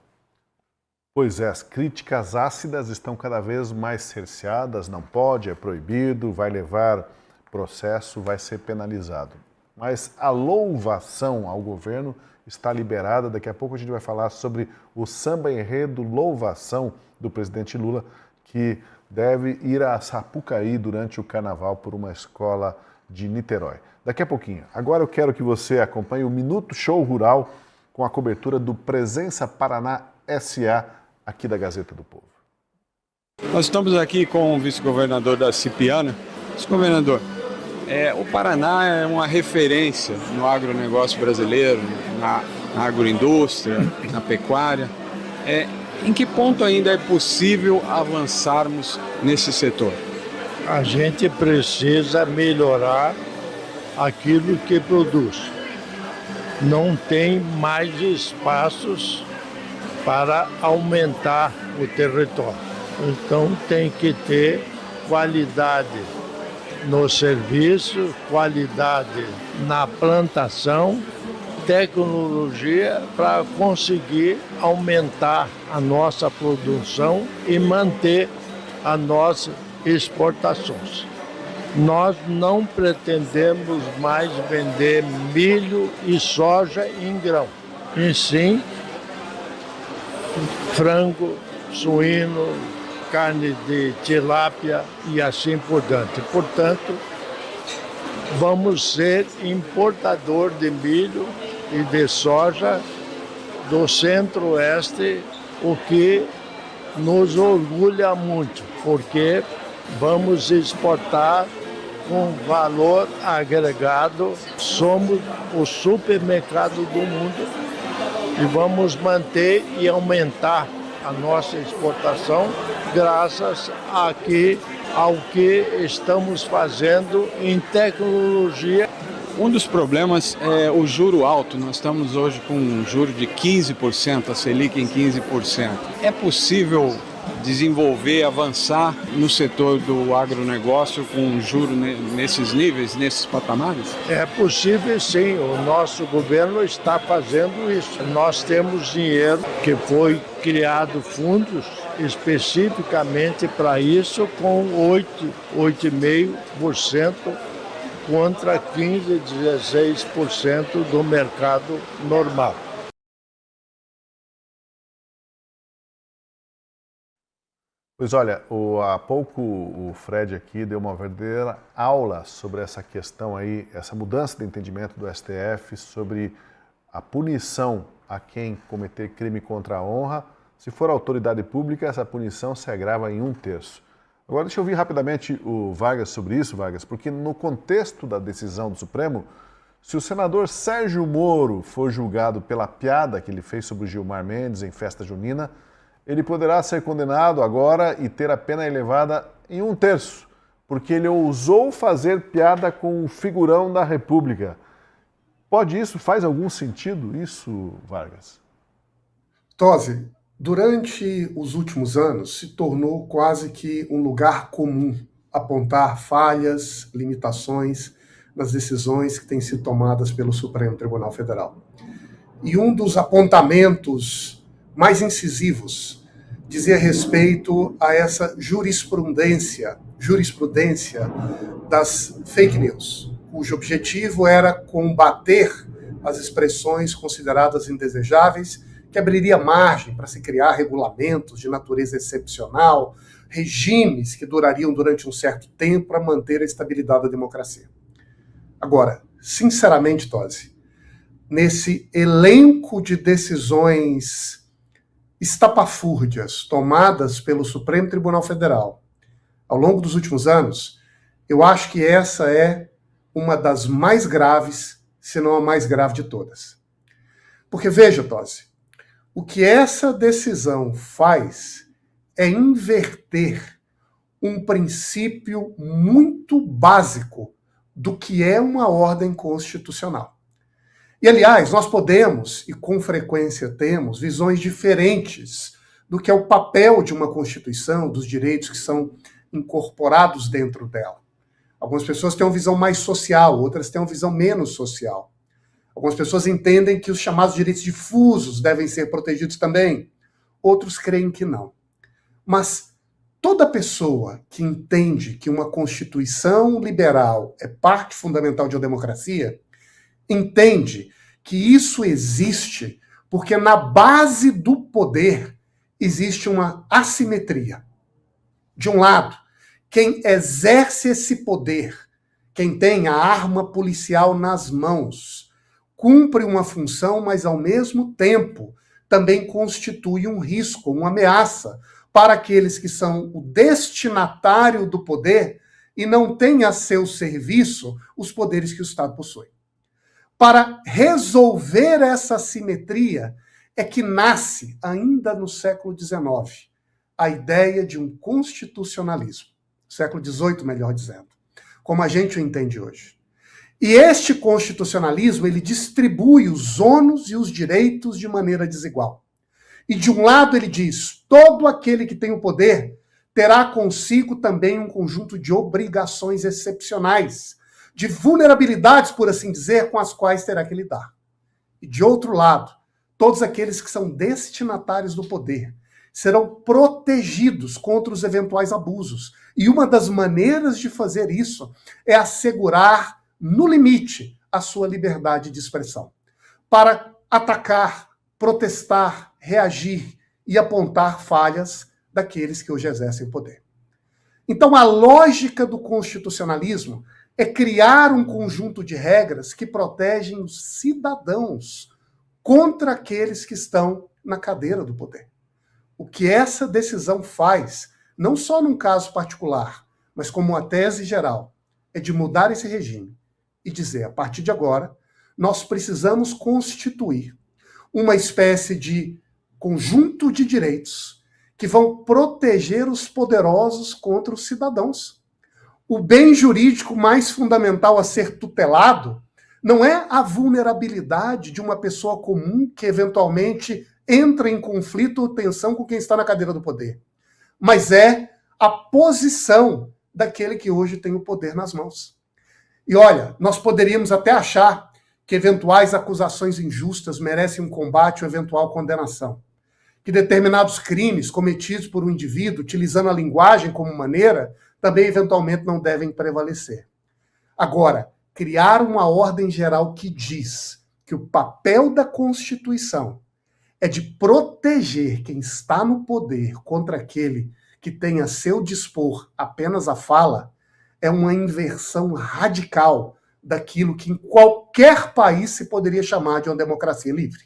Pois é, as críticas ácidas estão cada vez mais cerceadas, não pode, é proibido, vai levar processo, vai ser penalizado. Mas a louvação ao governo está liberada. Daqui a pouco a gente vai falar sobre o samba enredo louvação do presidente Lula, que deve ir a Sapucaí durante o carnaval por uma escola de Niterói. Daqui a pouquinho. Agora eu quero que você acompanhe o Minuto Show Rural com a cobertura do Presença Paraná SA aqui da Gazeta do Povo. Nós estamos aqui com o vice-governador da Cipiana. Vice-governador, o Paraná é uma referência no agronegócio brasileiro, na agroindústria, na pecuária. Em que ponto ainda é possível avançarmos nesse setor? A gente precisa melhorar aquilo que produz. Não tem mais espaços para aumentar o território. Então tem que ter qualidade no serviço, qualidade na plantação, tecnologia para conseguir aumentar a nossa produção e manter as nossas exportações. Nós não pretendemos mais vender milho e soja em grão, e sim frango, suíno, carne de tilápia e assim por diante. Portanto, vamos ser importador de milho e de soja do Centro-Oeste, o que nos orgulha muito, porque vamos exportar com valor agregado. Somos o supermercado do mundo e vamos manter e aumentar a nossa exportação graças ao que estamos fazendo em tecnologia. Um dos problemas é o juro alto. Nós estamos hoje com um juro de 15%, a Selic em 15%. É possível desenvolver, avançar no setor do agronegócio com um juro nesses níveis, nesses patamares? É possível, sim. O nosso governo está fazendo isso. Nós temos dinheiro que foi criado fundos especificamente para isso, com 8,5% contra 15%, 16% do mercado normal. Pois olha, há pouco o Fred aqui deu uma verdadeira aula sobre essa questão aí, essa mudança de entendimento do STF sobre a punição a quem cometer crime contra a honra. Se for autoridade pública, essa punição se agrava em 1/3. Agora deixa eu ouvir rapidamente o Vargas sobre isso, Vargas, porque no contexto da decisão do Supremo, se o senador Sérgio Moro for julgado pela piada que ele fez sobre o Gilmar Mendes em festa junina, ele poderá ser condenado agora e ter a pena elevada em 1/3, porque ele ousou fazer piada com o figurão da República. Faz algum sentido isso, Vargas? Tosi, durante os últimos anos se tornou quase que um lugar comum apontar falhas, limitações nas decisões que têm sido tomadas pelo Supremo Tribunal Federal. E um dos apontamentos mais incisivos dizia respeito a essa jurisprudência das fake news, cujo objetivo era combater as expressões consideradas indesejáveis, que abriria margem para se criar regulamentos de natureza excepcional, regimes que durariam durante um certo tempo para manter a estabilidade da democracia. Agora, sinceramente, Tosi, nesse elenco de decisões estapafúrdias tomadas pelo Supremo Tribunal Federal ao longo dos últimos anos, eu acho que essa é uma das mais graves, se não a mais grave de todas. Porque veja, Tosi, o que essa decisão faz é inverter um princípio muito básico do que é uma ordem constitucional. E, aliás, nós podemos, e com frequência temos, visões diferentes do que é o papel de uma Constituição, dos direitos que são incorporados dentro dela. Algumas pessoas têm uma visão mais social, outras têm uma visão menos social. Algumas pessoas entendem que os chamados direitos difusos devem ser protegidos também. Outros creem que não. Mas toda pessoa que entende que uma Constituição liberal é parte fundamental de uma democracia entende que isso existe porque na base do poder existe uma assimetria. De um lado, quem exerce esse poder, quem tem a arma policial nas mãos, cumpre uma função, mas ao mesmo tempo também constitui um risco, uma ameaça para aqueles que são o destinatário do poder e não têm a seu serviço os poderes que o Estado possui. Para resolver essa assimetria é que nasce, ainda no século XIX, a ideia de um constitucionalismo. Século XVIII, melhor dizendo, como a gente o entende hoje. E este constitucionalismo, ele distribui os ônus e os direitos de maneira desigual. E de um lado ele diz, todo aquele que tem o poder terá consigo também um conjunto de obrigações excepcionais, de vulnerabilidades, por assim dizer, com as quais terá que lidar. E de outro lado, todos aqueles que são destinatários do poder serão protegidos contra os eventuais abusos. E uma das maneiras de fazer isso é assegurar, no limite, a sua liberdade de expressão, para atacar, protestar, reagir e apontar falhas daqueles que hoje exercem o poder. Então, a lógica do constitucionalismo é criar um conjunto de regras que protegem os cidadãos contra aqueles que estão na cadeira do poder. O que essa decisão faz, não só num caso particular, mas como uma tese geral, é de mudar esse regime e dizer, a partir de agora, nós precisamos constituir uma espécie de conjunto de direitos que vão proteger os poderosos contra os cidadãos. O bem jurídico mais fundamental a ser tutelado não é a vulnerabilidade de uma pessoa comum que eventualmente entra em conflito ou tensão com quem está na cadeira do poder, mas é a posição daquele que hoje tem o poder nas mãos. E olha, nós poderíamos até achar que eventuais acusações injustas merecem um combate ou eventual condenação, que determinados crimes cometidos por um indivíduo, utilizando a linguagem como maneira, também eventualmente não devem prevalecer. Agora, criar uma ordem geral que diz que o papel da Constituição é de proteger quem está no poder contra aquele que tem a seu dispor apenas a fala, é uma inversão radical daquilo que em qualquer país se poderia chamar de uma democracia livre.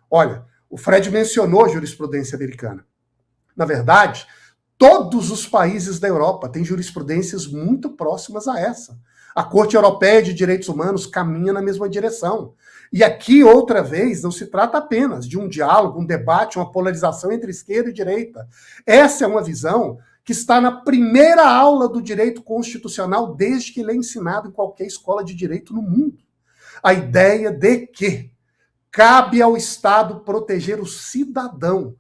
Olha, o Fred mencionou a jurisprudência americana. Na verdade, todos os países da Europa têm jurisprudências muito próximas a essa. A Corte Europeia de Direitos Humanos caminha na mesma direção. E aqui, outra vez, não se trata apenas de um diálogo, um debate, uma polarização entre esquerda e direita. Essa é uma visão que está na primeira aula do direito constitucional desde que ele é ensinado em qualquer escola de direito no mundo. A ideia de que cabe ao Estado proteger o cidadão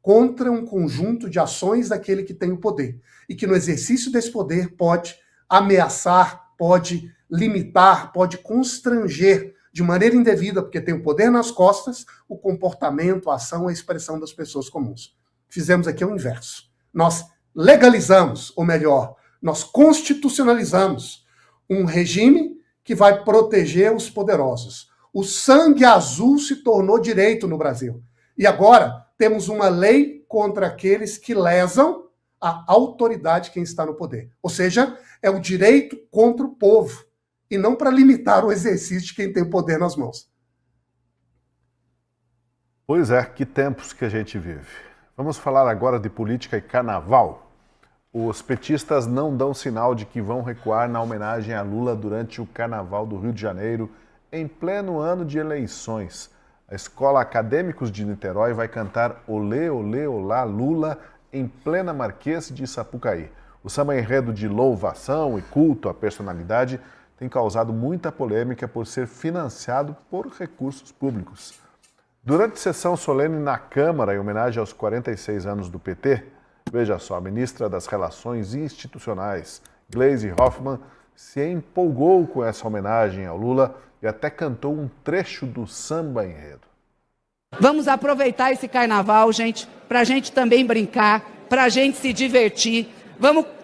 contra um conjunto de ações daquele que tem o poder. E que no exercício desse poder pode ameaçar, pode limitar, pode constranger de maneira indevida, porque tem o poder nas costas, o comportamento, a ação, a expressão das pessoas comuns. Fizemos aqui o inverso. Nós legalizamos, ou melhor, nós constitucionalizamos um regime que vai proteger os poderosos. O sangue azul se tornou direito no Brasil. E agora temos uma lei contra aqueles que lesam a autoridade de quem está no poder. Ou seja, é o direito contra o povo, e não para limitar o exercício de quem tem o poder nas mãos. Pois é, que tempos que a gente vive. Vamos falar agora de política e carnaval. Os petistas não dão sinal de que vão recuar na homenagem a Lula durante o Carnaval do Rio de Janeiro, em pleno ano de eleições. A Escola Acadêmicos de Niterói vai cantar Olê, Olê, Olá, Lula, em plena Marquês de Sapucaí. O samba enredo de louvação e culto à personalidade tem causado muita polêmica por ser financiado por recursos públicos. Durante sessão solene na Câmara, em homenagem aos 46 anos do PT, veja só, a ministra das Relações Institucionais, Gleisi Hoffmann, se empolgou com essa homenagem ao Lula e até cantou um trecho do samba enredo. Vamos aproveitar esse carnaval, gente, para a gente também brincar, para a gente se divertir.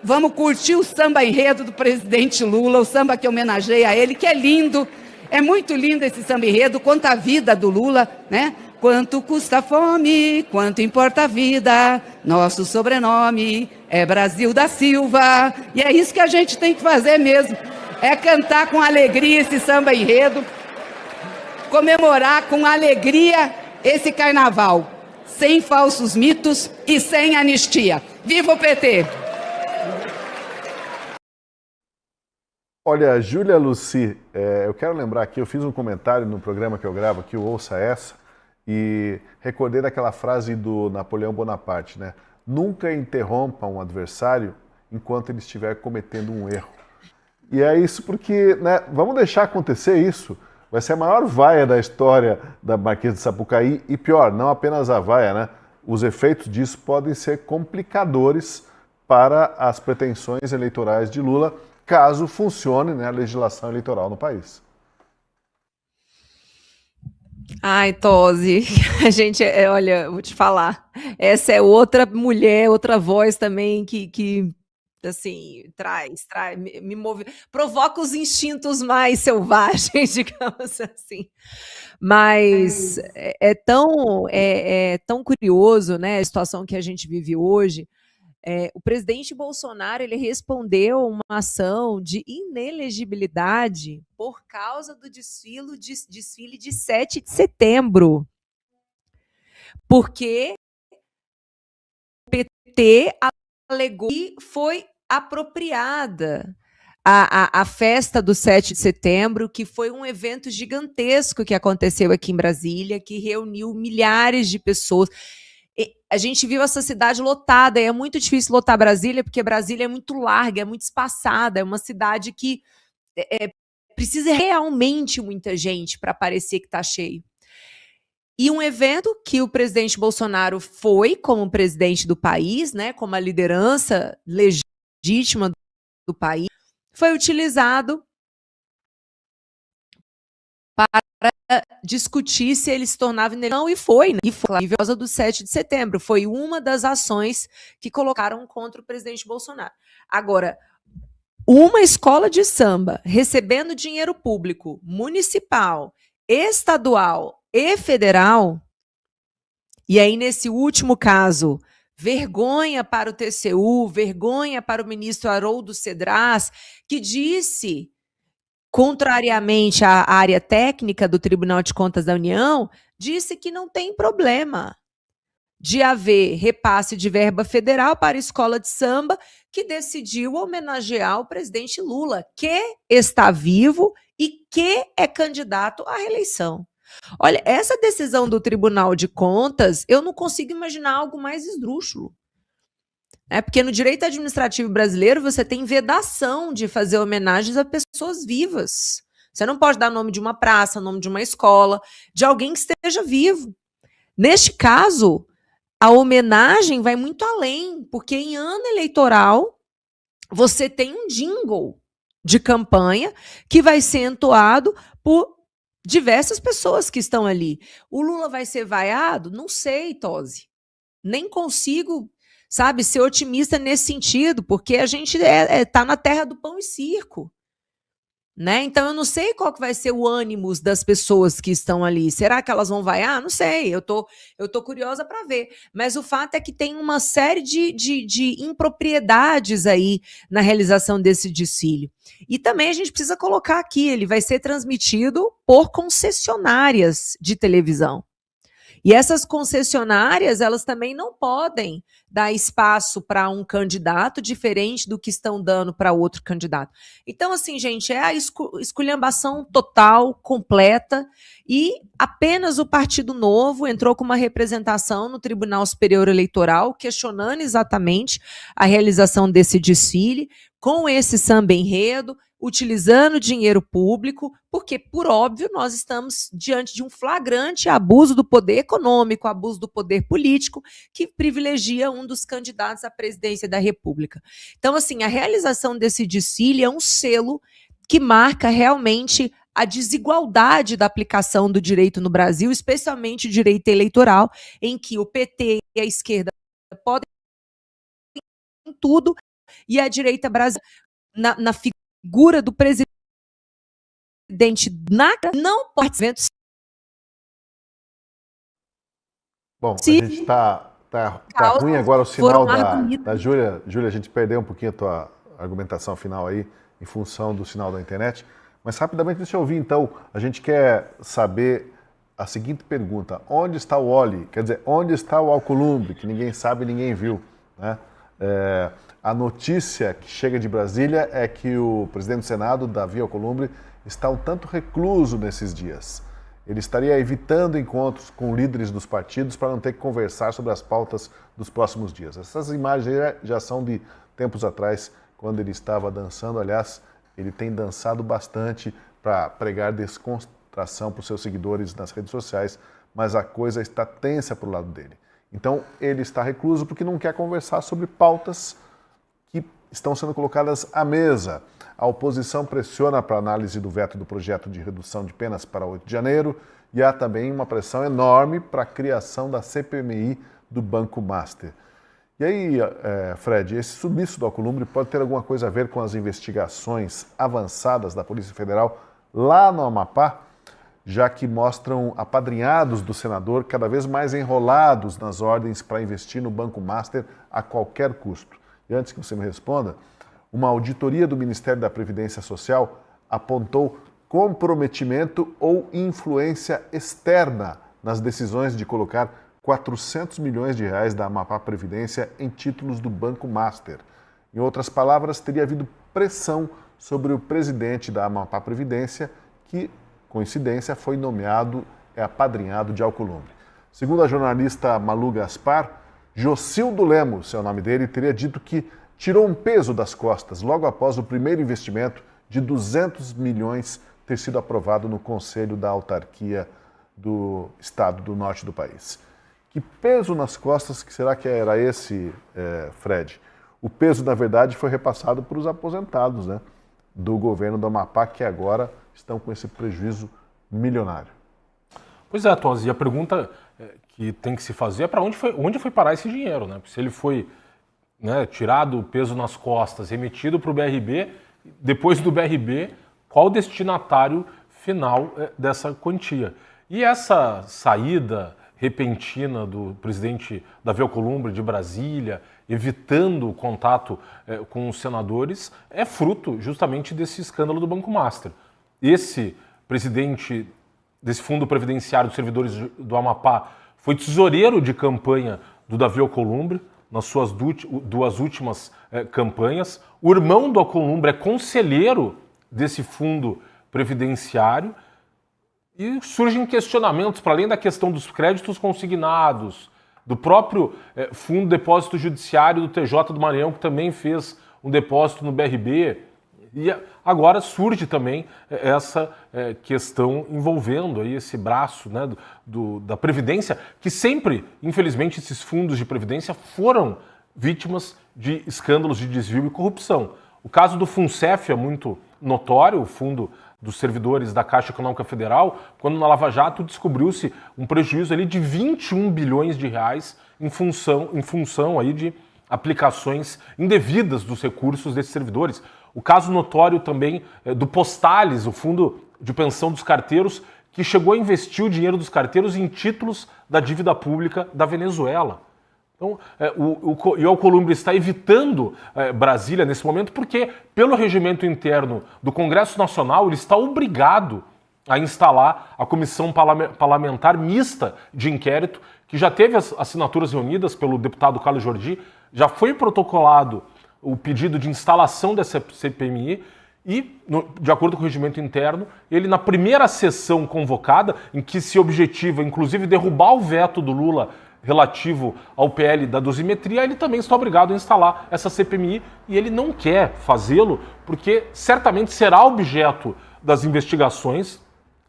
Vamos curtir o samba enredo do presidente Lula, o samba que homenageia ele, que é lindo. É muito lindo esse samba enredo, conta a vida do Lula, né? Quanto custa a fome, quanto importa a vida, nosso sobrenome é Brasil da Silva. E é isso que a gente tem que fazer mesmo, é cantar com alegria esse samba enredo, comemorar com alegria esse carnaval, sem falsos mitos e sem anistia. Viva o PT! Olha, Júlia Luci, eu quero lembrar aqui, eu fiz um comentário no programa que eu gravo aqui, o Ouça Essa, e recordei daquela frase do Napoleão Bonaparte, né? Nunca interrompa um adversário enquanto ele estiver cometendo um erro. E é isso porque, né, vamos deixar acontecer isso. Vai ser a maior vaia da história da Marquesa de Sapucaí e pior, não apenas a vaia, né? Os efeitos disso podem ser complicadores para as pretensões eleitorais de Lula, caso funcione, né, a legislação eleitoral no país. Ai, Tosi, a gente, olha, vou te falar, essa é outra mulher, outra voz também que assim, me move, provoca os instintos mais selvagens, digamos assim. Mas é tão curioso, né, a situação que a gente vive hoje. O presidente Bolsonaro ele respondeu uma ação de inelegibilidade por causa do desfile de 7 de setembro. Porque o PT alegou que foi apropriada a festa do 7 de setembro, que foi um evento gigantesco que aconteceu aqui em Brasília, que reuniu milhares de pessoas. A gente viu essa cidade lotada, e é muito difícil lotar Brasília, porque Brasília é muito larga, é muito espaçada, é uma cidade que precisa realmente muita gente para parecer que está cheio. E um evento que o presidente Bolsonaro foi como presidente do país, né, como a liderança legítima do país, foi utilizado para discutir se ele se tornava inelegível, e foi, né? E foi por causa do 7 de setembro. Foi uma das ações que colocaram contra o presidente Bolsonaro. Agora, uma escola de samba recebendo dinheiro público, municipal, estadual e federal, e aí nesse último caso, vergonha para o TCU, vergonha para o ministro Haroldo Cedras, que disse, contrariamente à área técnica do Tribunal de Contas da União, disse que não tem problema de haver repasse de verba federal para a escola de samba que decidiu homenagear o presidente Lula, que está vivo e que é candidato à reeleição. Olha, essa decisão do Tribunal de Contas, eu não consigo imaginar algo mais esdrúxulo. Porque no direito administrativo brasileiro você tem vedação de fazer homenagens a pessoas vivas. Você não pode dar nome de uma praça, nome de uma escola, de alguém que esteja vivo. Neste caso, a homenagem vai muito além, porque em ano eleitoral você tem um jingle de campanha que vai ser entoado por diversas pessoas que estão ali. O Lula vai ser vaiado? Não sei, Tosi. Nem consigo, sabe, ser otimista nesse sentido, porque a gente tá na terra do pão e circo, né? Então eu não sei qual que vai ser o ânimo das pessoas que estão ali. Será que elas vão vaiar? Não sei, eu tô curiosa para ver. Mas o fato é que tem uma série de impropriedades aí na realização desse desfile. E também a gente precisa colocar aqui, ele vai ser transmitido por concessionárias de televisão. E essas concessionárias, elas também não podem dar espaço para um candidato diferente do que estão dando para outro candidato. Então, assim, gente, é a esculhambação total, completa, e apenas o Partido Novo entrou com uma representação no Tribunal Superior Eleitoral, questionando exatamente a realização desse desfile, com esse samba enredo, utilizando dinheiro público, porque, por óbvio, nós estamos diante de um flagrante abuso do poder econômico, abuso do poder político, que privilegia um dos candidatos à presidência da República. Então, assim, a realização desse desfile é um selo que marca realmente a desigualdade da aplicação do direito no Brasil, especialmente o direito eleitoral, em que o PT e a esquerda podem tudo, e a direita brasileira, na figura do presidente não pode ser. Bom, a gente está tá Causas ruim agora o sinal foram da arguidas. Júlia. Júlia, a gente perdeu um pouquinho a tua argumentação final aí, em função do sinal da internet. Mas rapidamente, deixa eu ouvir então. A gente quer saber a seguinte pergunta: onde está o Oli? Quer dizer, onde está o Alcolumbre? Que ninguém sabe, ninguém viu, né? A notícia que chega de Brasília é que o presidente do Senado, Davi Alcolumbre, está um tanto recluso nesses dias. Ele estaria evitando encontros com líderes dos partidos para não ter que conversar sobre as pautas dos próximos dias. Essas imagens já são de tempos atrás, quando ele estava dançando. Aliás, ele tem dançado bastante para pregar descontração para os seus seguidores nas redes sociais, mas a coisa está tensa para o lado dele. Então, ele está recluso porque não quer conversar sobre pautas que estão sendo colocadas à mesa. A oposição pressiona para a análise do veto do projeto de redução de penas para 8 de janeiro e há também uma pressão enorme para a criação da CPMI do Banco Master. E aí, Fred, esse sumiço do Alcolumbre pode ter alguma coisa a ver com as investigações avançadas da Polícia Federal lá no Amapá, já que mostram apadrinhados do senador cada vez mais enrolados nas ordens para investir no Banco Master a qualquer custo. E antes que você me responda, uma auditoria do Ministério da Previdência Social apontou comprometimento ou influência externa nas decisões de colocar 400 milhões de reais da Amapá Previdência em títulos do Banco Master. Em outras palavras, teria havido pressão sobre o presidente da Amapá Previdência, que, coincidência, foi nomeado, apadrinhado de Alcolumbre. Segundo a jornalista Malu Gaspar, Jocildo Lemos, é o nome dele, teria dito que tirou um peso das costas logo após o primeiro investimento de 200 milhões ter sido aprovado no Conselho da Autarquia do Estado do Norte do país. Que peso nas costas que será que era esse, Fred? O peso, na verdade, foi repassado para os aposentados, né, do governo do Amapá, que agora estão com esse prejuízo milionário. Pois é, Tosi, e a pergunta que tem que se fazer é para onde foi parar esse dinheiro, né? Se ele foi, né, tirado o peso nas costas, remetido para o BRB, depois do BRB, qual o destinatário final dessa quantia? E essa saída repentina do presidente Davi Alcolumbre de Brasília, evitando o contato com os senadores, é fruto justamente desse escândalo do Banco Master. Esse presidente desse Fundo Previdenciário dos Servidores do Amapá foi tesoureiro de campanha do Davi Alcolumbre nas suas duas últimas campanhas. O irmão do Alcolumbre é conselheiro desse fundo previdenciário e surgem questionamentos, para além da questão dos créditos consignados, do próprio Fundo de Depósito Judiciário do TJ do Maranhão, que também fez um depósito no BRB. E agora surge também essa questão envolvendo aí esse braço, né, da Previdência, que sempre, infelizmente, esses fundos de Previdência foram vítimas de escândalos de desvio e corrupção. O caso do FUNCEF é muito notório, o Fundo dos Servidores da Caixa Econômica Federal, quando na Lava Jato descobriu-se um prejuízo ali de 21 bilhões de reais em função aí de aplicações indevidas dos recursos desses servidores. O caso notório também do Postales, o fundo de pensão dos carteiros, que chegou a investir o dinheiro dos carteiros em títulos da dívida pública da Venezuela. Então, o Alcolumbre está evitando Brasília nesse momento porque, pelo regimento interno do Congresso Nacional, ele está obrigado a instalar a Comissão Parlamentar Mista de Inquérito, que já teve as assinaturas reunidas pelo deputado Carlos Jordi, já foi protocolado o pedido de instalação dessa CPMI e, de acordo com o regimento interno, ele, na primeira sessão convocada, em que se objetiva, inclusive, derrubar o veto do Lula relativo ao PL da dosimetria, ele também está obrigado a instalar essa CPMI e ele não quer fazê-lo porque certamente será objeto das investigações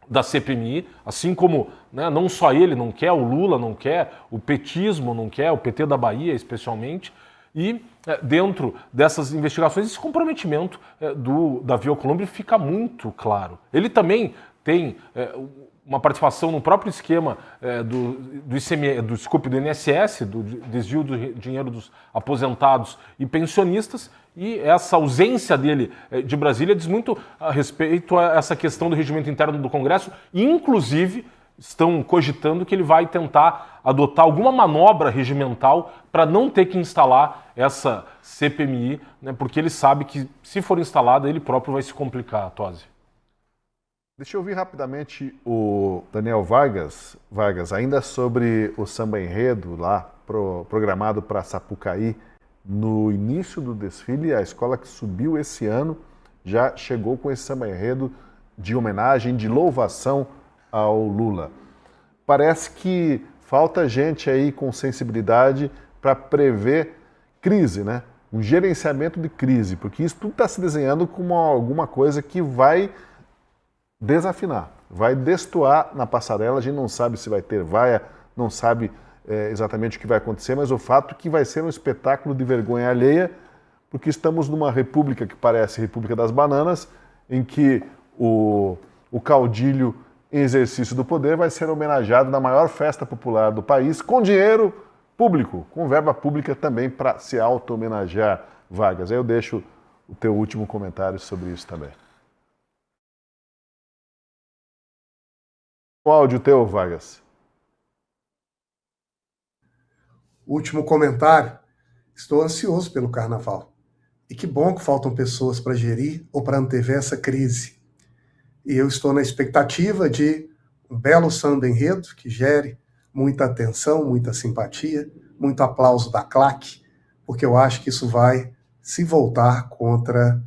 da CPMI, assim como, né, não só ele não quer, o Lula não quer, o petismo não quer, o PT da Bahia especialmente, e dentro dessas investigações esse comprometimento do Davi Alcolumbre fica muito claro. Ele também tem uma participação no próprio esquema do INSS, do desvio do dinheiro dos aposentados e pensionistas, e essa ausência dele de Brasília diz muito a respeito a essa questão do regimento interno do Congresso, inclusive estão cogitando que ele vai tentar adotar alguma manobra regimental para não ter que instalar essa CPMI, né, porque ele sabe que, se for instalada, ele próprio vai se complicar, Tosi. Deixa eu ouvir rapidamente o Daniel Vargas, ainda sobre o samba enredo lá, programado para Sapucaí. No início do desfile, a escola que subiu esse ano já chegou com esse samba enredo de homenagem, de louvação ao Lula. Parece que falta gente aí com sensibilidade para prever crise, né? Um gerenciamento de crise, porque isso tudo está se desenhando como alguma coisa que vai desafinar, vai destoar na passarela. A gente não sabe se vai ter vaia, não sabe exatamente o que vai acontecer, mas o fato é que vai ser um espetáculo de vergonha alheia, porque estamos numa república que parece República das Bananas, em que o caudilho em exercício do poder vai ser homenageado na maior festa popular do país, com dinheiro público, com verba pública também para se auto-homenagear. Vargas, aí eu deixo o teu último comentário sobre isso também. O áudio teu, Vargas. Último comentário. Estou ansioso pelo carnaval. E que bom que faltam pessoas para gerir ou para antever essa crise. E eu estou na expectativa de um belo samba enredo que gere muita atenção, muita simpatia, muito aplauso da claque, porque eu acho que isso vai se voltar contra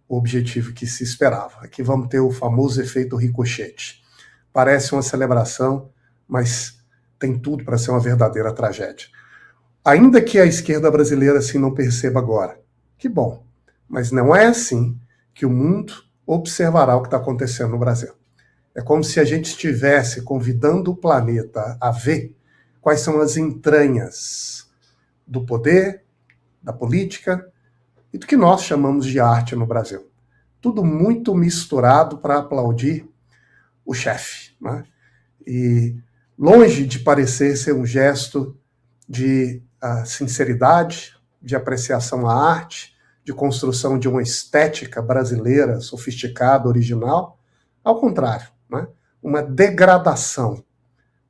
o objetivo que se esperava. Aqui vamos ter o famoso efeito ricochete. Parece uma celebração, mas tem tudo para ser uma verdadeira tragédia. Ainda que a esquerda brasileira assim não perceba agora, que bom, mas não é assim que o mundo observará o que está acontecendo no Brasil. É como se a gente estivesse convidando o planeta a ver quais são as entranhas do poder, da política e do que nós chamamos de arte no Brasil. Tudo muito misturado para aplaudir o chefe, né? E longe de parecer ser um gesto de sinceridade, de apreciação à arte, de construção de uma estética brasileira sofisticada, original, ao contrário, né? Uma degradação,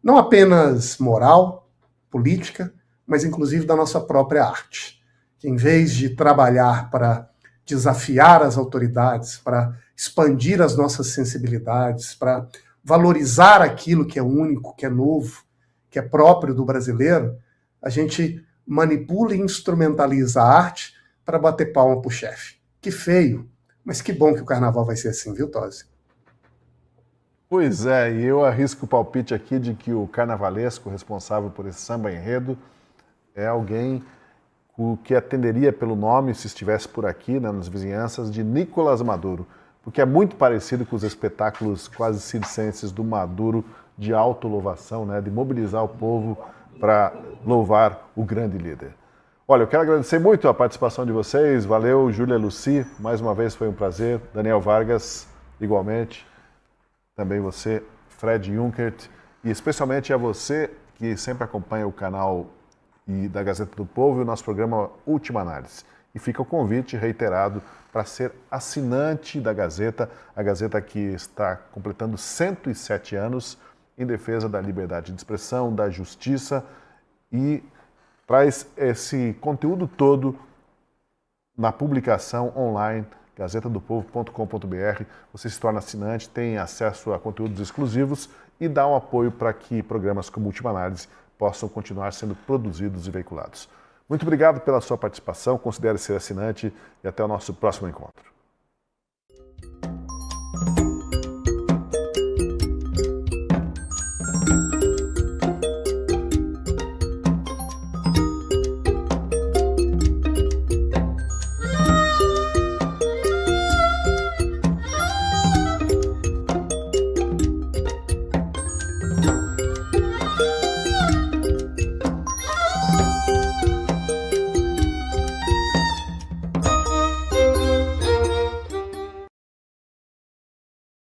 não apenas moral, política, mas inclusive da nossa própria arte, que em vez de trabalhar para desafiar as autoridades, para expandir as nossas sensibilidades, para valorizar aquilo que é único, que é novo, que é próprio do brasileiro, a gente manipula e instrumentaliza a arte para bater palma pro chefe. Que feio, mas que bom que o carnaval vai ser assim, viu, Tosi? Pois é, e eu arrisco o palpite aqui de que o carnavalesco responsável por esse samba enredo é alguém que atenderia pelo nome, se estivesse por aqui, né, nas vizinhanças, de Nicolás Maduro, porque é muito parecido com os espetáculos quase circenses do Maduro de autolouvação, né, de mobilizar o povo para louvar o grande líder. Olha, eu quero agradecer muito a participação de vocês. Valeu, Júlia Luci, mais uma vez foi um prazer. Daniel Vargas, igualmente. Também você, Fred Junkert, e especialmente a você que sempre acompanha o canal da Gazeta do Povo e o nosso programa Última Análise. E fica o convite reiterado para ser assinante da Gazeta, a Gazeta que está completando 107 anos em defesa da liberdade de expressão, da justiça, e traz esse conteúdo todo na publicação online gazetadopovo.com.br. Você se torna assinante, tem acesso a conteúdos exclusivos e dá um apoio para que programas como Última Análise possam continuar sendo produzidos e veiculados. Muito obrigado pela sua participação, considere ser assinante e até o nosso próximo encontro.